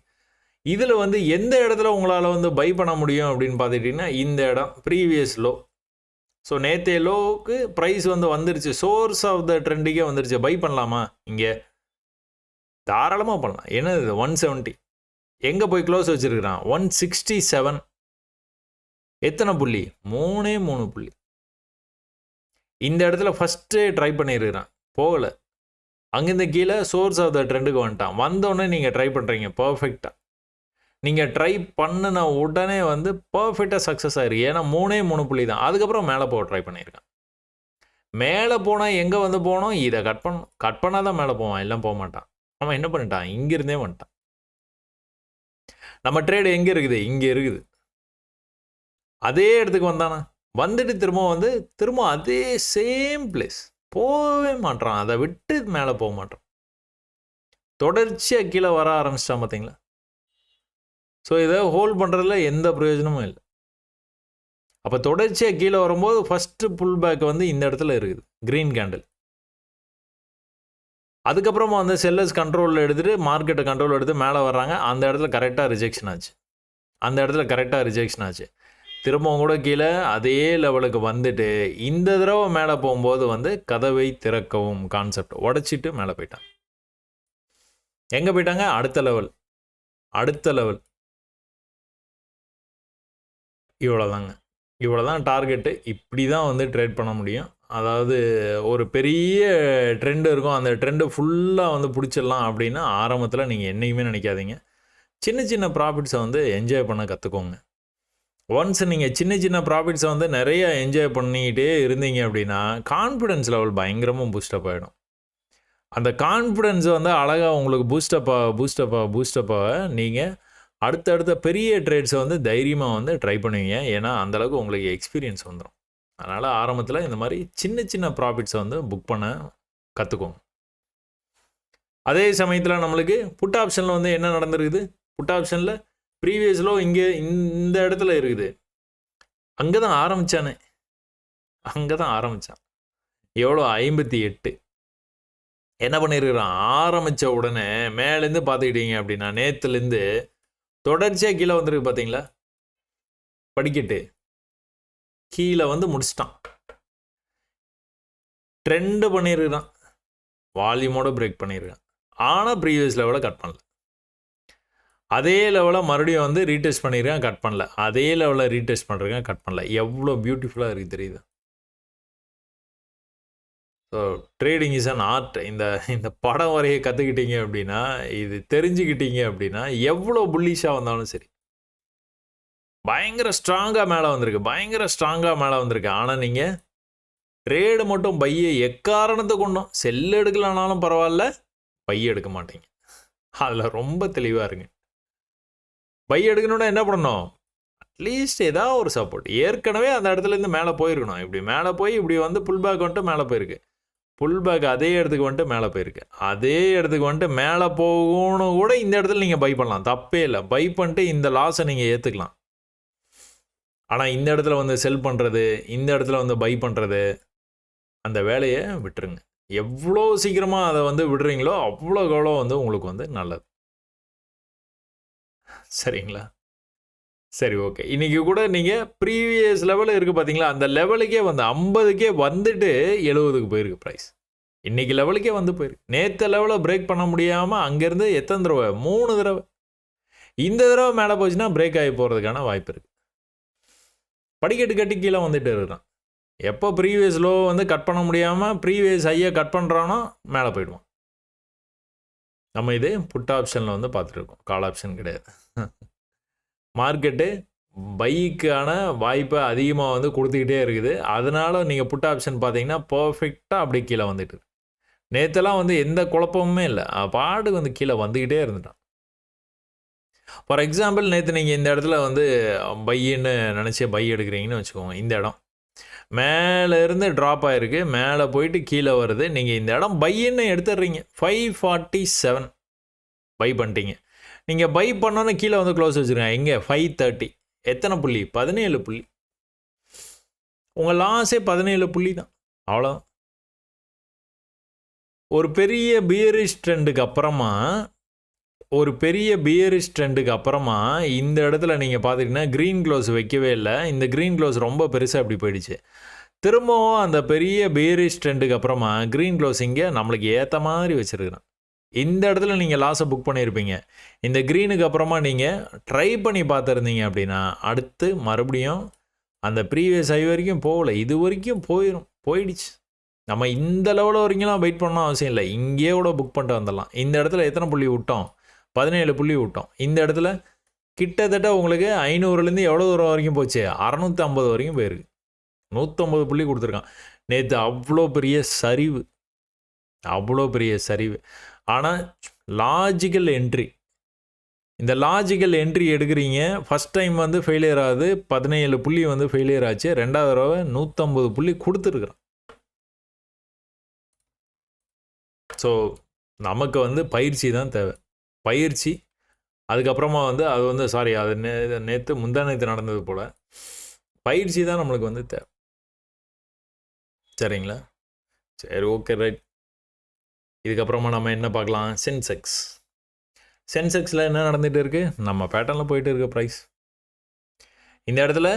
இதில் வந்து எந்த இடத்துல உங்களால் வந்து பை பண்ண முடியும் அப்படின்னு பார்த்துக்கிட்டிங்கன்னா, இந்த இடம் ப்ரீவியஸ் லோ. ஸோ நேற்றைய லோவுக்கு ப்ரைஸ் வந்து வந்துருச்சு, சோர்ஸ் ஆஃப் த ட்ரெண்டுக்கே வந்துருச்சு. பை பண்ணலாமா? இங்கே தாராளமாக பண்ணலாம். என்ன இது 170 எங்கே போய் க்ளோஸ் வச்சுருக்கிறான், 167. எத்தனை புள்ளி, 3 புள்ளி. இந்த இடத்துல ஃபஸ்ட்டு ட்ரை பண்ணியிருக்கிறான், போகலை. அங்கேருந்து கீழே சோர்ஸ் ஆஃப் த ட்ரெண்டுக்கு வந்துட்டான். வந்தோடனே நீங்கள் ட்ரை பண்ணுறீங்க பர்ஃபெக்டாக. நீங்கள் ட்ரை பண்ணின உடனே வந்து பர்ஃபெக்டாக சக்ஸஸ் ஆயிருக்கு. ஏன்னா 3 புள்ளி தான். அதுக்கப்புறம் மேலே போக ட்ரை பண்ணியிருக்கான். மேலே போனால் எங்கே வந்து போகணும், இதை கட் பண்ணணும். கட் பண்ணால் தான் மேலே போவான், எல்லாம் போக மாட்டான். அவன் என்ன பண்ணிட்டான், இங்கிருந்தே வந்துட்டான். நம்ம ட்ரேடு எங்கே இருக்குது, இங்கே இருக்குது. அதே இடத்துக்கு வந்தானா, வந்துட்டு திரும்ப அதே சேம் பிளேஸ் போகவே மாட்டான். அதை விட்டு மேலே போக மாட்டான். தொடர்ச்சியாக கீழே வர ஆரம்பிச்சிட்டான், பார்த்தீங்களா? ஸோ இதை ஹோல்ட் பண்ணுறதுல எந்த பிரயோஜனமும் இல்லை. அப்போ தொடர்ச்சியாக கீழே வரும்போது ஃபஸ்ட்டு புல் பேக் வந்து இந்த இடத்துல இருக்குது, க்ரீன் கேண்டில். அதுக்கப்புறமா வந்து செல்லர்ஸ் கண்ட்ரோலில் எடுத்துகிட்டு மார்க்கெட்டை கண்ட்ரோல் எடுத்து மேலே வர்றாங்க. அந்த இடத்துல கரெக்டாக ரிஜெக்ஷன் ஆச்சு. திரும்பவும் கூட கீழே அதே லெவலுக்கு வந்துட்டு இந்த தடவை மேலே போகும்போது வந்து கதவை திறக்கவும் கான்செப்ட் உடச்சிட்டு மேலே போயிட்டாங்க. எங்கே போயிட்டாங்க, அடுத்த லெவல். இவ்வளோதான் டார்கெட்டு. இப்படி தான் வந்து ட்ரேட் பண்ண முடியும். அதாவது ஒரு பெரிய ட்ரெண்டு இருக்கும், அந்த ட்ரெண்டு ஃபுல்லாக வந்து பிடிச்சிடலாம் அப்படின்னா ஆரம்பத்தில் நீங்கள் என்றைக்குமே நினைக்காதீங்க. சின்ன ப்ராஃபிட்ஸை வந்து என்ஜாய் பண்ண கற்றுக்கோங்க. ஒன்ஸ் நீங்கள் சின்ன ப்ராஃபிட்ஸை வந்து நிறைய என்ஜாய் பண்ணிக்கிட்டே இருந்தீங்க அப்படின்னா கான்ஃபிடென்ஸ் லெவல் பயங்கரமாக பூஸ்டப் ஆகிடும். அந்த கான்ஃபிடென்ஸ் வந்து அழகாக உங்களுக்கு பூஸ்டப்பாக நீங்கள் அடுத்தடுத்த பெரிய ட்ரேட்ஸை வந்து தைரியமாக வந்து ட்ரை பண்ணுவீங்க. ஏன்னா அந்தளவுக்கு உங்களுக்கு எக்ஸ்பீரியன்ஸ் வந்துடும். அதனால் ஆரம்பத்தில் இந்த மாதிரி சின்ன ப்ராஃபிட்ஸை வந்து புக் பண்ண கற்றுக்கோங்க. அதே சமயத்தில் நம்மளுக்கு புட் ஆப்ஷனில் வந்து என்ன நடந்திருக்குது, புட் ஆப்ஷனில் ப்ரீவியஸ் லோ இங்கே இந்த இடத்துல இருக்குது. அங்கே தான் ஆரம்பித்தான். எவ்வளோ, 58. என்ன பண்ணியிருக்கிறான், ஆரம்பித்த உடனே மேலேருந்து பார்த்துக்கிட்டீங்க அப்படின்னா நேற்றுலேருந்து தொடர்ச்சியாக கீழே வந்துருக்கு பார்த்தீங்களா, படிக்கட்டு கீழே வந்து முடிச்சிட்டான். ட்ரெண்டு பண்ணியிருக்கிறான், வால்யூமோட பிரேக் பண்ணியிருக்கான். ஆனால் ப்ரீவியஸ் லெவலை கட் பண்ணல. அதே லெவலில் மறுபடியும் வந்து ரீடெஸ்ட் பண்ணியிருக்கேன், கட் பண்ணல. அதே லெவலில் ரீடெஸ்ட் பண்ணிருக்கேன், கட் பண்ணல. எவ்வளோ பியூட்டிஃபுல்லாக இருக்குது தெரியுது. So trading is an art. இந்த இந்த படம் வரைய கற்றுக்கிட்டீங்க அப்படின்னா, இது தெரிஞ்சுக்கிட்டீங்க அப்படின்னா, எவ்வளோ புல்லிஷாக வந்தாலும் சரி, பயங்கர ஸ்ட்ராங்காக மேலே வந்திருக்கு, பயங்கர ஸ்ட்ராங்காக மேலே வந்திருக்கு. ஆனால் நீங்கள் ட்ரேடு மட்டும் பையை எக்காரணத்தை கொண்டோம் செல் எடுக்கலனாலும் பரவாயில்ல, பைய எடுக்க மாட்டீங்க. அதில் ரொம்ப தெளிவாக இருங்க. பை எடுக்கணுன்னா என்ன பண்ணணும்? அட்லீஸ்ட் ஏதாவது ஒரு சப்போர்ட். ஏற்கனவே அந்த இடத்துலேருந்து மேலே போயிருக்கணும். இப்படி மேலே போய் இப்படி வந்து புல் பேக் வந்துட்டு மேலே போயிருக்கு. புல் பேக் அதே இடத்துக்கு வந்துட்டு மேலே போயிருக்கு. அதே இடத்துக்கு வந்துட்டு மேலே போகணும் கூட இந்த இடத்துல நீங்கள் பை பண்ணலாம், தப்பே இல்லை. பை பண்ணிட்டு இந்த லாஸை நீங்கள் ஏற்றுக்கலாம். ஆனால் இந்த இடத்துல வந்து செல் பண்ணுறது, இந்த இடத்துல வந்து பை பண்ணுறது, அந்த வேலையை விட்டுருங்க. எவ்வளோ சீக்கிரமாக அதை வந்து விடுறீங்களோ அவ்வளோக்கு எவ்வளோ வந்து உங்களுக்கு வந்து நல்லது. சரிங்களா? சரி, ஓகே. இன்றைக்கி கூட நீங்கள் ப்ரீவியஸ் லெவலில் இருக்குது பார்த்தீங்களா, அந்த லெவலுக்கே வந்து 50க்கே வந்துட்டு 70க்கு போயிருக்கு ப்ரைஸ். இன்றைக்கி லெவலுக்கே வந்து போயிருக்கு. நேற்று லெவலை பிரேக் பண்ண முடியாமல் அங்கேருந்து எத்தனை தடவை? 3 தடவை. இந்த தடவை மேலே போச்சுன்னா பிரேக் ஆகி போகிறதுக்கான வாய்ப்பு இருக்குது. படிக்கட்டு கட்டி கீழே வந்துட்டு இருக்கிறான். எப்போ ப்ரீவியஸ் லோ வந்து கட் பண்ண முடியாமல் ப்ரீவியஸ் ஹையை கட் பண்ணுறானோ மேலே போயிடுவான். நம்ம இது புட் ஆப்ஷனில் வந்து பார்த்துருக்கோம், கால் ஆப்ஷன் கிடையாது. மார்க்கெட்டு பைக்கான வாய்ப்பை அதிகமாக வந்து கொடுத்துக்கிட்டே இருக்குது. அதனால் நீங்கள் புட் ஆப்ஷன் பார்த்தீங்கன்னா பர்ஃபெக்டாக அப்படி கீழே வந்துட்டு. நேற்றெல்லாம் வந்து எந்த குழப்பமுமே இல்லை, பாட்டுக்கு வந்து கீழே வந்துக்கிட்டே இருந்துட்டான். ஃபார் எக்ஸாம்பிள் நேற்று நீங்கள் இந்த இடத்துல வந்து பையின்னு நினச்சி பை எடுக்கிறீங்கன்னு வச்சுக்கோங்க. இந்த இடம் மேலே இருந்து ட்ராப் ஆகிருக்கு, மேலே போயிட்டு கீழே வருது. நீங்கள் இந்த இடம் பையின்னு எடுத்துடுறீங்க. 547 பை பண்ணிட்டீங்க. நீங்கள் பை பண்ணோன்னு கீழே வந்து க்ளோஸ் வச்சுருங்க. எங்கே? 530. எத்தனை புள்ளி? 17 புள்ளி. உங்கள் லாஸே 17 புள்ளி தான். அவ்வளோதான். ஒரு பெரிய பியரிஷ் ட்ரெண்டுக்கு அப்புறமா இந்த இடத்துல நீங்கள் பார்த்துக்கிட்டீங்கன்னா க்ரீன் க்ளோஸ் வைக்கவே இல்லை. இந்த க்ரீன் க்ளோஸ் ரொம்ப பெருசாக அப்படி போயிடுச்சு. திரும்பவும் அந்த பெரிய பியரிஷ் ட்ரெண்டுக்கு அப்புறமா க்ரீன் க்ளோஸ் இங்கே நம்மளுக்கு ஏற்ற மாதிரி வச்சுருக்குறான். இந்த இடத்துல நீங்கள் லாஸை புக் பண்ணியிருப்பீங்க. இந்த க்ரீனுக்கு அப்புறமா நீங்கள் ட்ரை பண்ணி பார்த்துருந்தீங்க அப்படின்னா அடுத்து மறுபடியும் அந்த ப்ரீவியஸ் ஹை வரைக்கும் போகலை, இது வரைக்கும் போயிடுச்சு. நம்ம இந்த லெவலில் வரைக்கும்லாம் வெயிட் பண்ணணும் அவசியம் இல்லை. இங்கேயே கூட புக் பண்ணிட்டு வந்துடலாம். இந்த இடத்துல எத்தனை புள்ளி விட்டோம்? 17 புள்ளி விட்டோம். இந்த இடத்துல கிட்டத்தட்ட உங்களுக்கு 500லேருந்து எவ்வளோ தூரம் வரைக்கும் போச்சு? 650 வரைக்கும் போயிருக்கு. 150 புள்ளி கொடுத்துருக்கான். நேற்று அவ்வளோ பெரிய சரிவு. ஆனால் லாஜிக்கல் என்ட்ரி, இந்த லாஜிக்கல் என்ட்ரி எடுக்கிறீங்க. ஃபஸ்ட் டைம் வந்து ஃபெயிலியர் ஆகுது, 17 புள்ளி வந்து ஃபெயிலியர் ஆச்சு. 2வது தடவை 150 புள்ளி கொடுத்துருக்குறான். ஸோ நமக்கு வந்து பயிற்சி தான் தேவை. பயிற்சி, அதுக்கப்புறமா வந்து அது வந்து அது நேற்று முந்தானேற்று நடந்தது போல் பயிற்சி தான் நம்மளுக்கு வந்து தேவை. சரிங்களா? சரி, ஓகே, ரைட். இதுக்கப்புறமா நம்ம என்ன பார்க்கலாம்? சென்செக்ஸில் என்ன நடந்துகிட்டு இருக்குது? நம்ம பேட்டர்னில் போயிட்டு இருக்க ப்ரைஸ். இந்த இடத்துல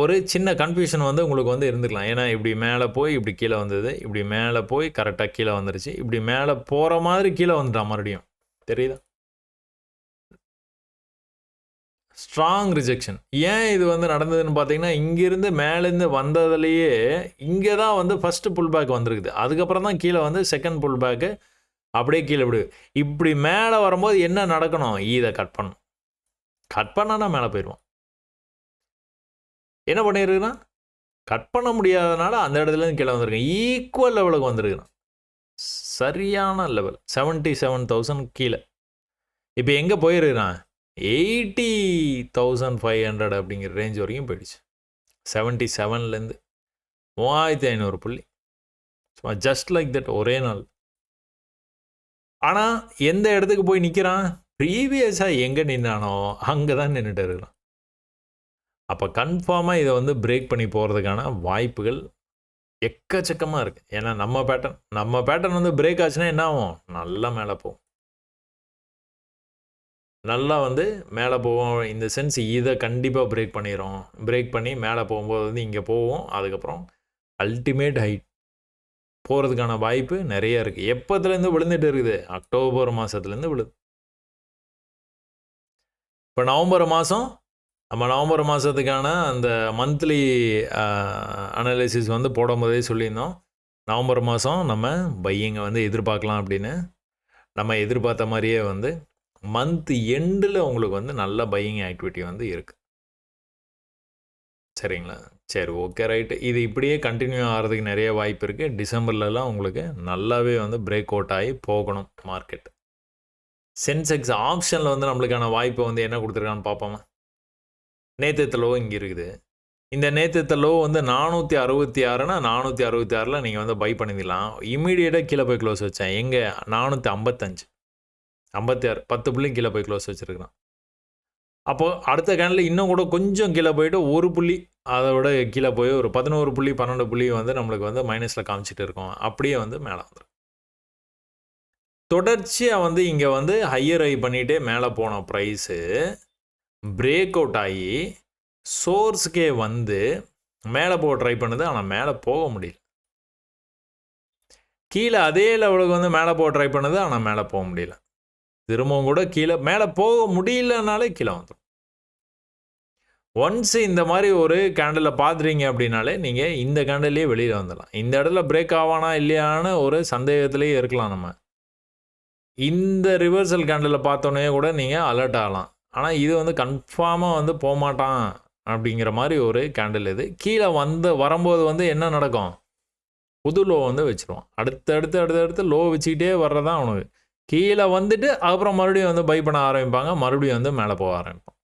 ஒரு சின்ன கன்ஃபியூஷன் வந்து உங்களுக்கு வந்து இருந்துக்கலாம். ஏன்னா இப்படி மேலே போய் இப்படி கீழே வந்தது, இப்படி மேலே போய் கரெக்டாக கீழே வந்துருச்சு, இப்படி மேலே போகிற மாதிரி கீழே வந்துட்டான் மறுபடியும். தெரியுதா? Strong rejection. ஏன் இது வந்து நடந்ததுன்னு பார்த்தீங்கன்னா, இங்கேருந்து மேலேருந்து வந்ததுலேயே இங்கே தான் வந்து ஃபஸ்ட்டு புல் பேக் வந்திருக்குது. அதுக்கப்புறம் தான் கீழே வந்து செகண்ட் புல் பேக்கு அப்படியே கீழே விடு. இப்படி மேலே வரும்போது என்ன நடக்கணும்? இதை கட் பண்ணணும். கட் பண்ணானா மேலே போயிடுவான். என்ன பண்ணியிருக்குன்னா, கட் பண்ண முடியாதனால அந்த இடத்துலேருந்து கீழே வந்திருக்கேன். ஈக்குவல் லெவலுக்கு வந்திருக்குறான். சரியான லெவல் 77,000 கீழே. இப்போ எங்கே போயிருக்கிறான்? 80,500 அப்படிங்கிற ரேஞ்ச் வரைக்கும் போயிடுச்சு. 77லேருந்து 3,500 புள்ளி. ஜஸ்ட் லைக் தட், ஒரே நாள். ஆனால் எந்த இடத்துக்கு போய் நிற்கிறான்? ப்ரீவியஸாக எங்கே நின்னானோ அங்கே தான் நின்றுட்டு இருக்கிறான். அப்போ கன்ஃபார்மாக இதை வந்து பிரேக் பண்ணி போகிறதுக்கான வாய்ப்புகள் எக்கச்சக்கமாக இருக்குது. ஏன்னா நம்ம பேட்டர்ன் வந்து பிரேக் ஆச்சுன்னா என்ன ஆகும்? நல்லா மேலே போகும். நல்லா வந்து மேலே போவோம். இந்த சென்ஸ் இதை கண்டிப்பாக பிரேக் பண்ணிடும். பிரேக் பண்ணி மேலே போகும்போது வந்து இங்கே போவோம். அதுக்கப்புறம் அல்டிமேட் ஹைட் போகிறதுக்கான வாய்ப்பு நிறைய இருக்குது. எப்போத்துலேருந்து விழுந்துட்டு இருக்குது? அக்டோபர் மாதத்துலேருந்து விழுது. இப்போ நவம்பர் மாதத்துக்கான அந்த மந்த்லி அனாலிசிஸ் வந்து போடும்போதே சொல்லியிருந்தோம். நவம்பர் மாதம் நம்ம பையிங்கை வந்து எதிர்பார்க்கலாம் அப்படின்னு நம்ம எதிர்பார்த்த மாதிரியே வந்து மந்த் எண்டில் உங்களுக்கு வந்து நல்ல பையிங் ஆக்டிவிட்டி வந்து இருக்குது. சரிங்களா? சரி, ஓகே, ரைட்டு. இது இப்படியே கண்டினியூ ஆகிறதுக்கு நிறைய வாய்ப்பு இருக்குது. டிசம்பர்லலாம் உங்களுக்கு நல்லாவே வந்து பிரேக் அவுட் ஆகி போகணும் மார்க்கெட். சென்செக்ஸ் ஆப்ஷனில் வந்து நம்மளுக்கான வாய்ப்பை வந்து என்ன கொடுத்துருக்கான்னு பார்ப்போமா? நேற்று லோ இங்கே இருக்குது. இந்த நேற்று லோ வந்து 466னா 466ல் நீங்கள் வந்து பை பண்ணிடலாம். இம்மீடியட்டாக கீழே போய் க்ளோஸ் வச்சேன். எங்கே? 455, 56, 10 புள்ளியும் கீழே போய் க்ளோஸ் வச்சுருக்கான். அப்போது அடுத்த கேண்டில் இன்னும் கூட கொஞ்சம் கீழே போயிட்டு ஒரு புள்ளி அதை விட கீழே போய் ஒரு 11 புள்ளி 12 புள்ளி வந்து நம்மளுக்கு வந்து மைனஸில் காமிச்சிட்டு இருக்கோம். அப்படியே வந்து மேலே வந்துடும். தொடர்ச்சியாக வந்து இங்கே வந்து ஹையர் ஹை பண்ணிகிட்டே மேலே போன ப்ரைஸு பிரேக் அவுட் ஆகி சோர்ஸுக்கே வந்து மேலே போக ட்ரை பண்ணுது. ஆனால் மேலே போக முடியல. கீழே அதே லெவலுக்கு வந்து மேலே போக ட்ரை பண்ணுது. ஆனால் மேலே போக முடியல. திரும்பவும் கூட கீழே மேலே போக முடியலனாலே கீழே வந்துடும். ஒன்ஸ் இந்த மாதிரி ஒரு கேண்டில் பார்த்துறீங்க அப்படின்னாலே நீங்கள் இந்த கேண்டிலே வெளியில் வந்துடலாம். இந்த இடத்துல பிரேக் ஆவானா இல்லையான்னு ஒரு சந்தேகத்திலேயே இருக்கலாம். நம்ம இந்த ரிவர்சல் கேண்டில் பார்த்தோன்னே கூட நீங்கள் அலர்ட் ஆகலாம். ஆனால் இது வந்து கன்ஃபார்மாக வந்து போகமாட்டான் அப்படிங்கிற மாதிரி ஒரு கேண்டில். இது கீழே வரும்போது வந்து என்ன நடக்கும்? புது லோ வந்து வச்சுருவான். அடுத்தடுத்து லோ வச்சுக்கிட்டே வர்றதான் அவனுக்கு. கீழே வந்துட்டு அப்புறம் மறுபடியும் வந்து பை பண்ண ஆரம்பிப்பாங்க. மறுபடியும் வந்து மேலே போக ஆரம்பிப்பான்.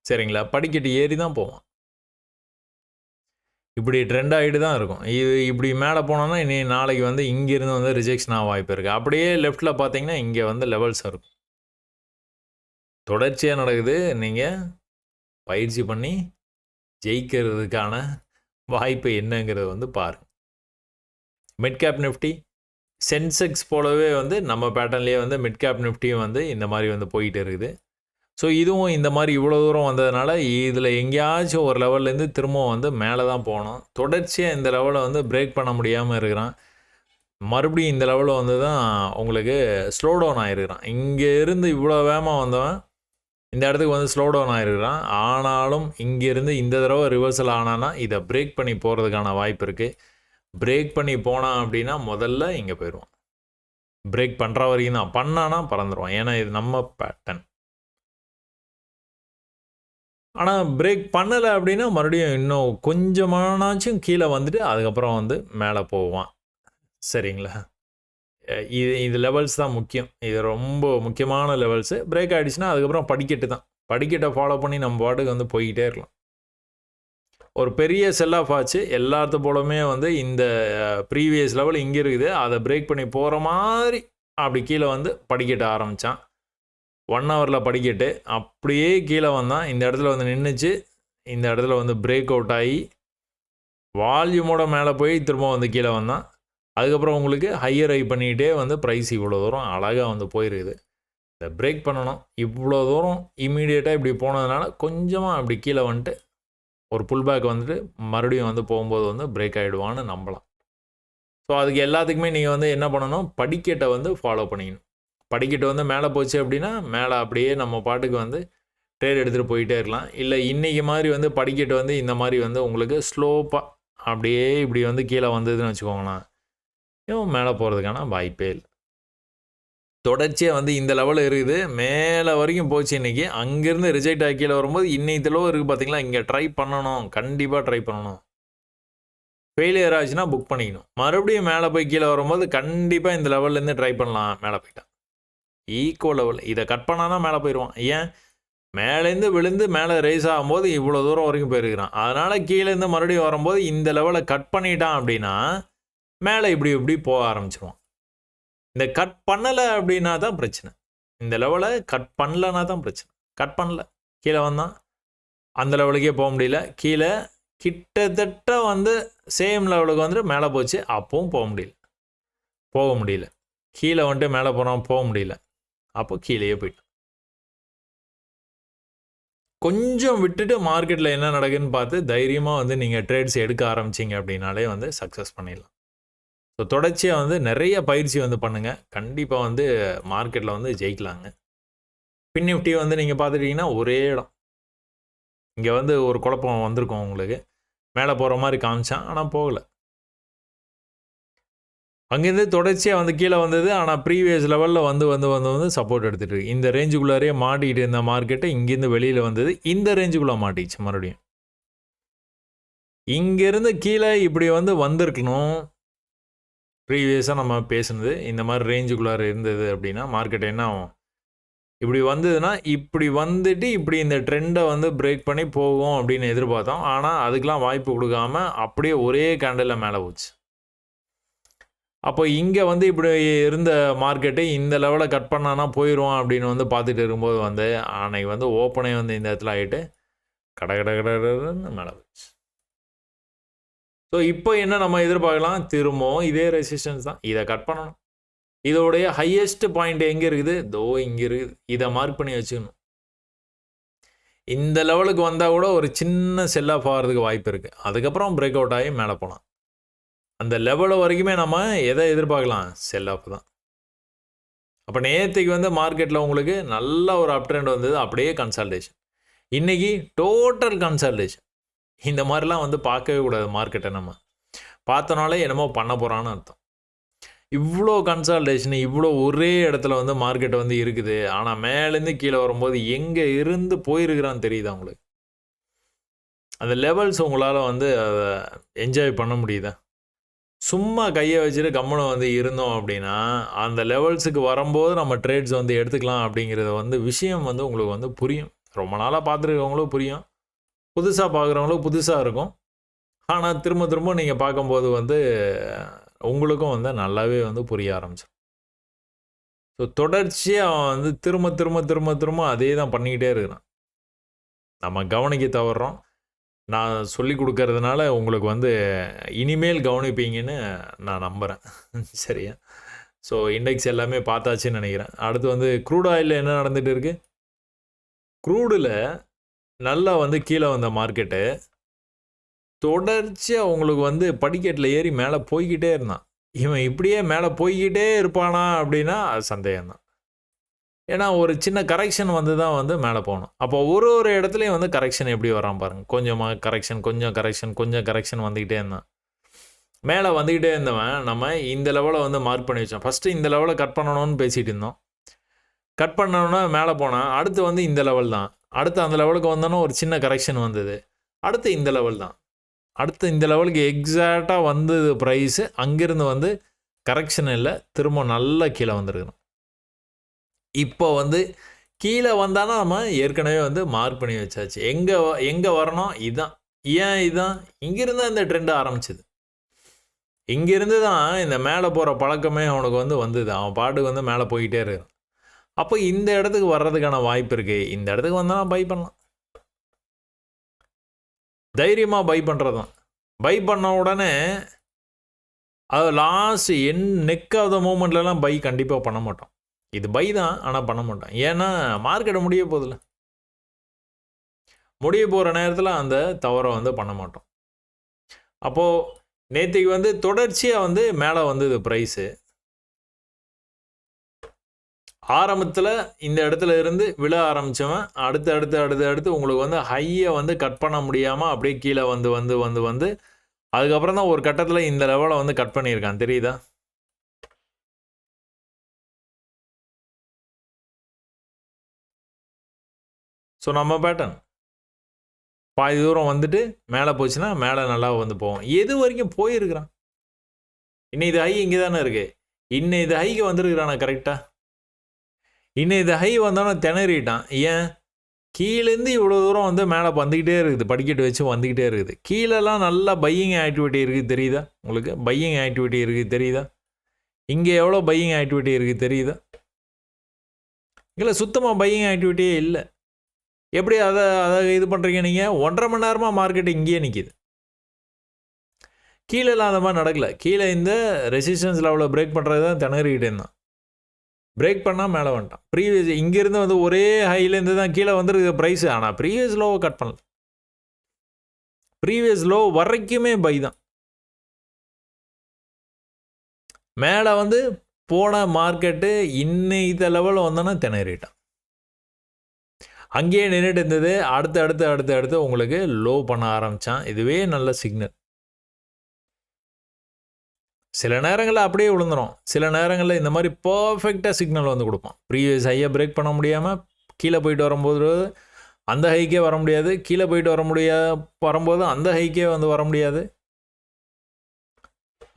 சரிங்களா? படிக்கட்டு ஏறி தான் போவான். இப்படி ட்ரெண்ட் ஆகிட்டு தான் இருக்கும். இது இப்படி மேலே போனோன்னா இனி நாளைக்கு வந்து இங்கேருந்து வந்து ரிஜெக்ஷன் ஆக வாய்ப்பு இருக்குது. அப்படியே லெஃப்ட்டில் பார்த்தீங்கன்னா இங்கே வந்து லெவல்ஸ் இருக்கும். தொடர்ச்சியாக நடக்குது. நீங்கள் பயிற்சி பண்ணி ஜெயிக்கிறதுக்கான வாய்ப்பு என்னங்கிறத வந்து பாருங்கள். மிட் கேப் நிஃப்டி சென்செக்ஸ் போலவே வந்து நம்ம பேட்டர்ன்லேயே வந்து மிட் கேப் நிஃப்டியும் வந்து இந்த மாதிரி வந்து போயிட்டு இருக்குது. ஸோ இதுவும் இந்த மாதிரி இவ்வளோ தூரம் வந்ததுனால இதில் எங்கேயாச்சும் ஒரு லெவல்லேருந்து திரும்பவும் வந்து மேலே தான் போகணும். தொடர்ச்சியாக இந்த லெவலை வந்து பிரேக் பண்ண முடியாமல் இருக்கிறான். மறுபடியும் இந்த லெவலில் வந்து தான் உங்களுக்கு ஸ்லோ டவுன் ஆகிருக்கிறான். இங்கே இருந்து இவ்வளோ வேகமாக வந்தவன் இந்த இடத்துக்கு வந்து ஸ்லோ டவுன் ஆகிருக்கிறான். ஆனாலும் இங்கேருந்து இந்த தடவை ரிவர்சல் ஆனான்னா இதை பிரேக் பண்ணி போகிறதுக்கான வாய்ப்பு இருக்குது. பிரேக் பண்ணி போனான் அப்படின்னா முதல்ல இங்கே போயிடுவான். பிரேக் பண்ணுற வரைக்கும் தான், பண்ணானா பறந்துடுவான். ஏன்னா இது நம்ம பேட்டர்ன். ஆனால் பிரேக் பண்ணலை அப்படின்னா மறுபடியும் இன்னும் கொஞ்சமானாச்சும் கீழே வந்துட்டு அதுக்கப்புறம் வந்து மேலே போவான். சரிங்களா? இது லெவல்ஸ் தான் முக்கியம். இது ரொம்ப முக்கியமான லெவல்ஸு. பிரேக் ஆகிடுச்சுன்னா அதுக்கப்புறம் படிக்கட்டு தான். படிக்கட்டை ஃபாலோ பண்ணி நம்ம பாட்டுக்கு வந்து போய்கிட்டே இருக்கலாம். ஒரு பெரிய செல் ஆஃப் ஆச்சு. எல்லாத்து போலமே வந்து இந்த ப்ரீவியஸ் லெவல் இங்கே இருக்குது. அதை பிரேக் பண்ணி போகிற மாதிரி அப்படி கீழே வந்து படிக்கட்ட ஆரம்பித்தான். 1 ஹவரில் படிக்கட்டு அப்படியே கீழே வந்தான். இந்த இடத்துல வந்து நின்றுச்சு. இந்த இடத்துல வந்து பிரேக் அவுட் ஆகி வால்யூமோட மேலே போய் திரும்ப வந்து கீழே வந்தான். அதுக்கப்புறம் உங்களுக்கு ஹையர் ஹை பண்ணிக்கிட்டே வந்து ப்ரைஸ் இவ்வளோ தூரம் அழகாக வந்து போயிருக்குது. இதை பிரேக் பண்ணணும். இவ்வளோ தூரம் இம்மீடியட்டாக இப்படி போனதுனால கொஞ்சமாக அப்படி கீழே வந்துட்டு ஒரு புல் பேக் வந்துட்டு மறுபடியும் வந்து போகும்போது வந்து பிரேக் ஆகிடுவான்னு நம்பலாம். ஸோ அதுக்கு எல்லாத்துக்குமே நீங்கள் வந்து என்ன பண்ணணும்? படிக்கட்டை வந்து ஃபாலோ பண்ணிக்கணும். படிக்கட்டு வந்து மேலே போச்சு அப்படின்னா மேலே அப்படியே நம்ம பாட்டுக்கு வந்து ட்ரேட் எடுத்துகிட்டு போயிட்டே இருக்கலாம். இல்லை இன்றைக்கி மாதிரி வந்து படிக்கட்டு வந்து இந்த மாதிரி வந்து உங்களுக்கு ஸ்லோப்பாக அப்படியே இப்படி வந்து கீழே வந்ததுன்னு வச்சுக்கோங்களேன், இவன் மேலே போகிறதுக்கான வாய்ப்பே இல்லை. தொடர்ச்சியாக வந்து இந்த லெவலில் இருக்குது. மேலே வரைக்கும் போச்சு இன்றைக்கி. அங்கேருந்து ரிஜெக்ட் ஆகி கீழே வரும்போது இன்னைக்கு லோ இருக்குது பார்த்தீங்களா? இங்கே ட்ரை பண்ணணும். கண்டிப்பாக ட்ரை பண்ணணும். ஃபெயிலியர் ஆச்சுன்னா புக் பண்ணிக்கணும். மறுபடியும் மேலே போய் கீழே வரும்போது கண்டிப்பாக இந்த லெவல்லேருந்து ட்ரை பண்ணலாம். மேலே போயிட்டான். Equal level. இதை கட் பண்ணால் தான் மேலே போயிடுவான். ஏன்? மேலேருந்து விழுந்து மேலே ரேஸ் ஆகும்போது இவ்வளோ தூரம் வரைக்கும் போயிருக்கிறான். அதனால் கீழேருந்து மறுபடியும் வரும்போது இந்த லெவலை கட் பண்ணிட்டான் அப்படின்னா மேலே இப்படி இப்படி போக ஆரம்பிச்சிருவான். இந்த கட் பண்ணலை அப்படின்னா தான் பிரச்சனை. இந்த லெவலை கட் பண்ணலன்னா தான் பிரச்சனை. கட் பண்ணல, கீழே வந்தான், அந்த லெவலுக்கே போக முடியல. கீழே கிட்டத்தட்ட வந்து சேம் லெவலுக்கு வந்துட்டு மேலே போச்சு. அப்பவும் போக முடியல. கீழே வந்துட்டு மேலே போகிறோம், போக முடியல. அப்போ கீழேயே போயிட்டான். கொஞ்சம் விட்டுட்டு மார்க்கெட்டில் என்ன நடக்குதுன்னு பார்த்து தைரியமாக வந்து நீங்கள் ட்ரேட்ஸ் எடுக்க ஆரம்பிச்சிங்க அப்படின்னாலே வந்து சக்ஸஸ் பண்ணிடலாம். ஸோ தொடர்ச்சியாக வந்து நிறைய பயிற்சி வந்து பண்ணுங்கள். கண்டிப்பாக வந்து மார்க்கெட்டில் வந்து ஜெயிக்கலாங்க. பின் நிஃப்டி வந்து நீங்கள் பார்த்துட்டிங்கன்னா ஒரே இடம். இங்கே வந்து ஒரு குழப்பம் வந்திருக்கும் உங்களுக்கு. மேலே போகிற மாதிரி காமிச்சான், ஆனால் போகலை. அங்கேருந்து தொடர்ச்சியாக வந்து கீழே வந்தது. ஆனால் ப்ரீவியஸ் லெவலில் வந்து சப்போர்ட் எடுத்துகிட்டு இருக்கு. இந்த ரேஞ்சுக்குள்ளாரே மாட்டிகிட்டு இருந்த மார்க்கெட்டை இங்கேருந்து வெளியில் வந்தது. இந்த ரேஞ்சுக்குள்ளே மாட்டிச்சு மறுபடியும். இங்கேருந்து கீழே இப்படி வந்து வந்திருக்கணும். ப்ரீவியஸாக நம்ம பேசுனது இந்த மாதிரி ரேஞ்சுக்குள்ளார இருந்தது அப்படின்னா மார்க்கெட் என்ன ஆகும்? இப்படி வந்ததுன்னா இப்படி வந்துட்டு இப்படி இந்த ட்ரெண்டை வந்து பிரேக் பண்ணி போகும் அப்படின்னு எதிர்பார்த்தோம். ஆனால் அதுக்கெலாம் வாய்ப்பு கொடுக்காம அப்படியே ஒரே கேண்டலில் மேலே போச்சு. அப்போ இங்கே வந்து இப்படி இருந்த மார்க்கெட்டு இந்த லெவலை கட் பண்ணானா போயிடுவான் அப்படின்னு வந்து பார்த்துட்டு இருக்கும்போது வந்து அன்னைக்கு வந்து ஓப்பனே வந்து இந்த இடத்துல ஆகிட்டு கடன்னு மேலே போச்சு. ஸோ இப்போ என்ன நம்ம எதிர்பார்க்கலாம்? திரும்பவும் இதே ரெசிஸ்டன்ஸ் தான். இதை கட் பண்ணணும். இதோடைய ஹையஸ்ட் பாயிண்ட் எங்கே இருக்குது? இங்கே இருக்குது. இதை மார்க் பண்ணி வச்சுக்கணும். இந்த லெவலுக்கு வந்தால் கூட ஒரு சின்ன செல் ஆஃப் ஆகிறதுக்கு வாய்ப்பு இருக்குது. அதுக்கப்புறம் பிரேக் அவுட் ஆகி மேலே போகலாம். அந்த லெவல் வரைக்குமே நம்ம எதை எதிர்பார்க்கலாம்? செல் ஆஃப் தான். அப்போ நேற்றுக்கு வந்து மார்க்கெட்டில் உங்களுக்கு நல்ல ஒரு அப் ட்ரெண்ட் வந்தது. அப்படியே கன்சால்டேஷன். இன்றைக்கி டோட்டல் கன்சால்டேஷன். இந்த மாதிரிலாம் வந்து பார்க்கவே கூடாது மார்க்கெட்டை. நம்ம பார்த்தனாலே என்னமோ பண்ண போகிறான்னு அர்த்தம். இவ்வளோ கன்சால்டேஷன், இவ்வளோ ஒரே இடத்துல வந்து மார்க்கெட் வந்து இருக்குது. ஆனால் மேலேருந்து கீழே வரும்போது எங்கே இருந்து போயிருக்கிறான்னு தெரியுதா உங்களுக்கு? அந்த லெவல்ஸ் உங்களால் வந்து அதை என்ஜாய் பண்ண முடியுதா? சும்மா கையை வச்சுட்டு கம்முனை வந்து இருந்தோம் அப்படின்னா அந்த லெவல்ஸுக்கு வரும்போது நம்ம ட்ரேட்ஸ் வந்து எடுத்துக்கலாம் அப்படிங்கிறத வந்து விஷயம் வந்து உங்களுக்கு வந்து புரியும். ரொம்ப நாளாக பார்த்துருக்கவங்களும் புரியும், புதுசாக பார்க்குறவங்களும் புதுசாக இருக்கும். ஆனால் திரும்ப திரும்ப நீங்கள் பார்க்கும்போது வந்து உங்களுக்கும் வந்து நல்லாவே வந்து புரிய ஆரம்பிச்சிடும். ஸோ தொடர்ச்சியாக வந்து திரும்ப திரும்ப திரும்ப திரும்ப அதே தான் பண்ணிக்கிட்டே இருக்கிறான். நம்ம கவனிக்க தவறுறோம். நான் சொல்லி கொடுக்கறதுனால உங்களுக்கு வந்து இனிமேல் கவனிப்பீங்கன்னு நான் நம்புகிறேன். சரியா? ஸோ இண்டெக்ஸ் எல்லாமே பார்த்தாச்சுன்னு நினைக்கிறேன். அடுத்து வந்து க்ரூட் ஆயிலில் என்ன நடந்துகிட்டு இருக்குது? க்ரூடில் நல்லா வந்து கீழே வந்த மார்க்கெட்டு தொடர்ச்சியாக உங்களுக்கு வந்து படிக்கட்டில் ஏறி மேலே போய்கிட்டே இருந்தான். இவன் இப்படியே மேலே போய்கிட்டே இருப்பானா அப்படின்னா அது சந்தேகம்தான். ஏன்னா ஒரு சின்ன கரெக்ஷன் வந்து தான் வந்து மேலே போகணும். அப்போ ஒரு ஒரு இடத்துலையும் வந்து கரெக்ஷன் எப்படி வரான் பாருங்கள். கொஞ்சமாக கரெக்ஷன், கொஞ்சம் கரெக்ஷன் வந்துக்கிட்டே இருந்தான். மேலே வந்துக்கிட்டே இருந்தவன் நம்ம இந்த லெவலை வந்து மார்க் பண்ணி வச்சோம். ஃபஸ்ட்டு இந்த லெவலை கட் பண்ணணும்னு பேசிகிட்டு இருந்தோம். கட் பண்ணணுன்னா மேலே போனால் அடுத்து வந்து இந்த லெவல் தான். அடுத்து அந்த லெவலுக்கு வந்தோன்னா ஒரு சின்ன கரெக்ஷன் வந்தது. அடுத்து இந்த லெவல் தான். அடுத்து இந்த லெவலுக்கு எக்ஸாக்டாக வந்தது ப்ரைஸு. அங்கேருந்து வந்து கரெக்ஷன் இல்லை, திரும்ப நல்லா கீழே வந்துருக்கணும். இப்போ வந்து கீழே வந்தானா நம்ம ஏற்கனவே வந்து மார்க் பண்ணி வச்சாச்சு. எங்கே வரணும்? இதுதான். ஏன் இதுதான்? இங்கேருந்து இந்த ட்ரெண்ட் ஆரம்பிச்சிது. இங்கேருந்து தான் இந்த மேலே போகிற பழக்கமே அவனுக்கு வந்து வந்தது. அவன் பாட்டுக்கு வந்து மேலே போய்கிட்டே இருக்கான். அப்போ இந்த இடத்துக்கு வர்றதுக்கான வாய்ப்பு இருக்குது. இந்த இடத்துக்கு வந்தால் பை பண்ணலாம். தைரியமாக பை பண்ணுறது தான். பை பண்ண உடனே அது லாஸ்ட் நெக் ஆஃப் த மூமெண்ட்லலாம் பை கண்டிப்பாக பண்ண மாட்டோம். இது பை தான், ஆனால் பண்ண மாட்டோம். ஏன்னா மார்க்கெட்டை முடிய போதில்ல. முடிய போகிற நேரத்தில் அந்த தவறை வந்து பண்ண மாட்டோம். அப்போது நேற்றுக்கு வந்து தொடர்ச்சியாக வந்து மேலே வந்தது ப்ரைஸு. ஆரம்பத்தில் இந்த இடத்துல இருந்து விழ ஆரம்பித்தவன் அடுத்து உங்களுக்கு வந்து ஹையை வந்து கட் பண்ண முடியாமல் அப்படியே கீழே வந்து அதுக்கப்புறம் தான் ஒரு கட்டத்தில் இந்த லெவலை வந்து கட் பண்ணியிருக்கான். தெரியுதா? ஸோ நம்ம பேட்டர்ன் பாதி தூரம் வந்துட்டு மேலே போச்சுன்னா மேலே நல்லா வந்து போவோம். எது வரைக்கும் போயிருக்கிறான்? இன்னும் இது ஹை இங்கே தானே இருக்குது. இன்னும் இது ஹைக்கு வந்துருக்கிறானா கரெக்டாக? இன்னும் இது ஹை வந்தோன்னே திணறிட்டான். ஏன்? கீழேருந்து இவ்வளோ தூரம் வந்து மேலே வந்துக்கிட்டே இருக்குது. படிக்கட்டு வச்சு வந்துக்கிட்டே இருக்குது. கீழெல்லாம் நல்லா பையிங் ஆக்டிவிட்டி இருக்குது. தெரியுதா உங்களுக்கு? பையிங் ஆக்டிவிட்டி இருக்குது. தெரியுதா? இங்கே எவ்வளோ பையிங் ஆக்டிவிட்டி இருக்குது தெரியுதா? இல்லை, சுத்தமாக பையிங் ஆக்டிவிட்டியே இல்லை. எப்படி அதை இது பண்ணுறீங்க நீங்கள்? 1.5 மணி நேரமாக மார்க்கெட் இங்கேயே நிற்கிது. கீழெல்லாம் அந்த மாதிரி நடக்கலை. கீழே இந்த ரெசிஸ்டன்ஸ் லெவலில் பிரேக் பண்ணுறது தான் திணறிக்கிட்டே இருந்தான். பிரேக் பண்ணால் மேலே வந்துட்டான். ப்ரீவியஸ் இங்கேருந்து வந்து ஒரே ஹைலேருந்து தான் கீழே வந்துருக்கு ப்ரைஸ். ஆனால் ப்ரீவியஸ் லோவை கட் பண்ணல. ப்ரீவியஸ் லோ வரைக்குமே பை தான். மேலே வந்து போன மார்க்கெட்டு இந்த லெவலில் வந்தோன்னா திணறிட்டான். அங்கேயே நின்றுட்டு இருந்தது. அடுத்து உங்களுக்கு லோ பண்ண ஆரம்பித்தான். இதுவே நல்ல சிக்னல். சில நேரங்களில் அப்படியே விழுந்துரும். சில நேரங்களில் இந்த மாதிரி பர்ஃபெக்டாக சிக்னல் வந்து கொடுப்பான். ப்ரீவியஸ் ஹையை பிரேக் பண்ண முடியாமல் கீழே போயிட்டு வரும்போது அந்த ஹைக்கே வர முடியாது, கீழே போயிட்டு வரும்போது அந்த ஹைக்கே வந்து வர முடியாது.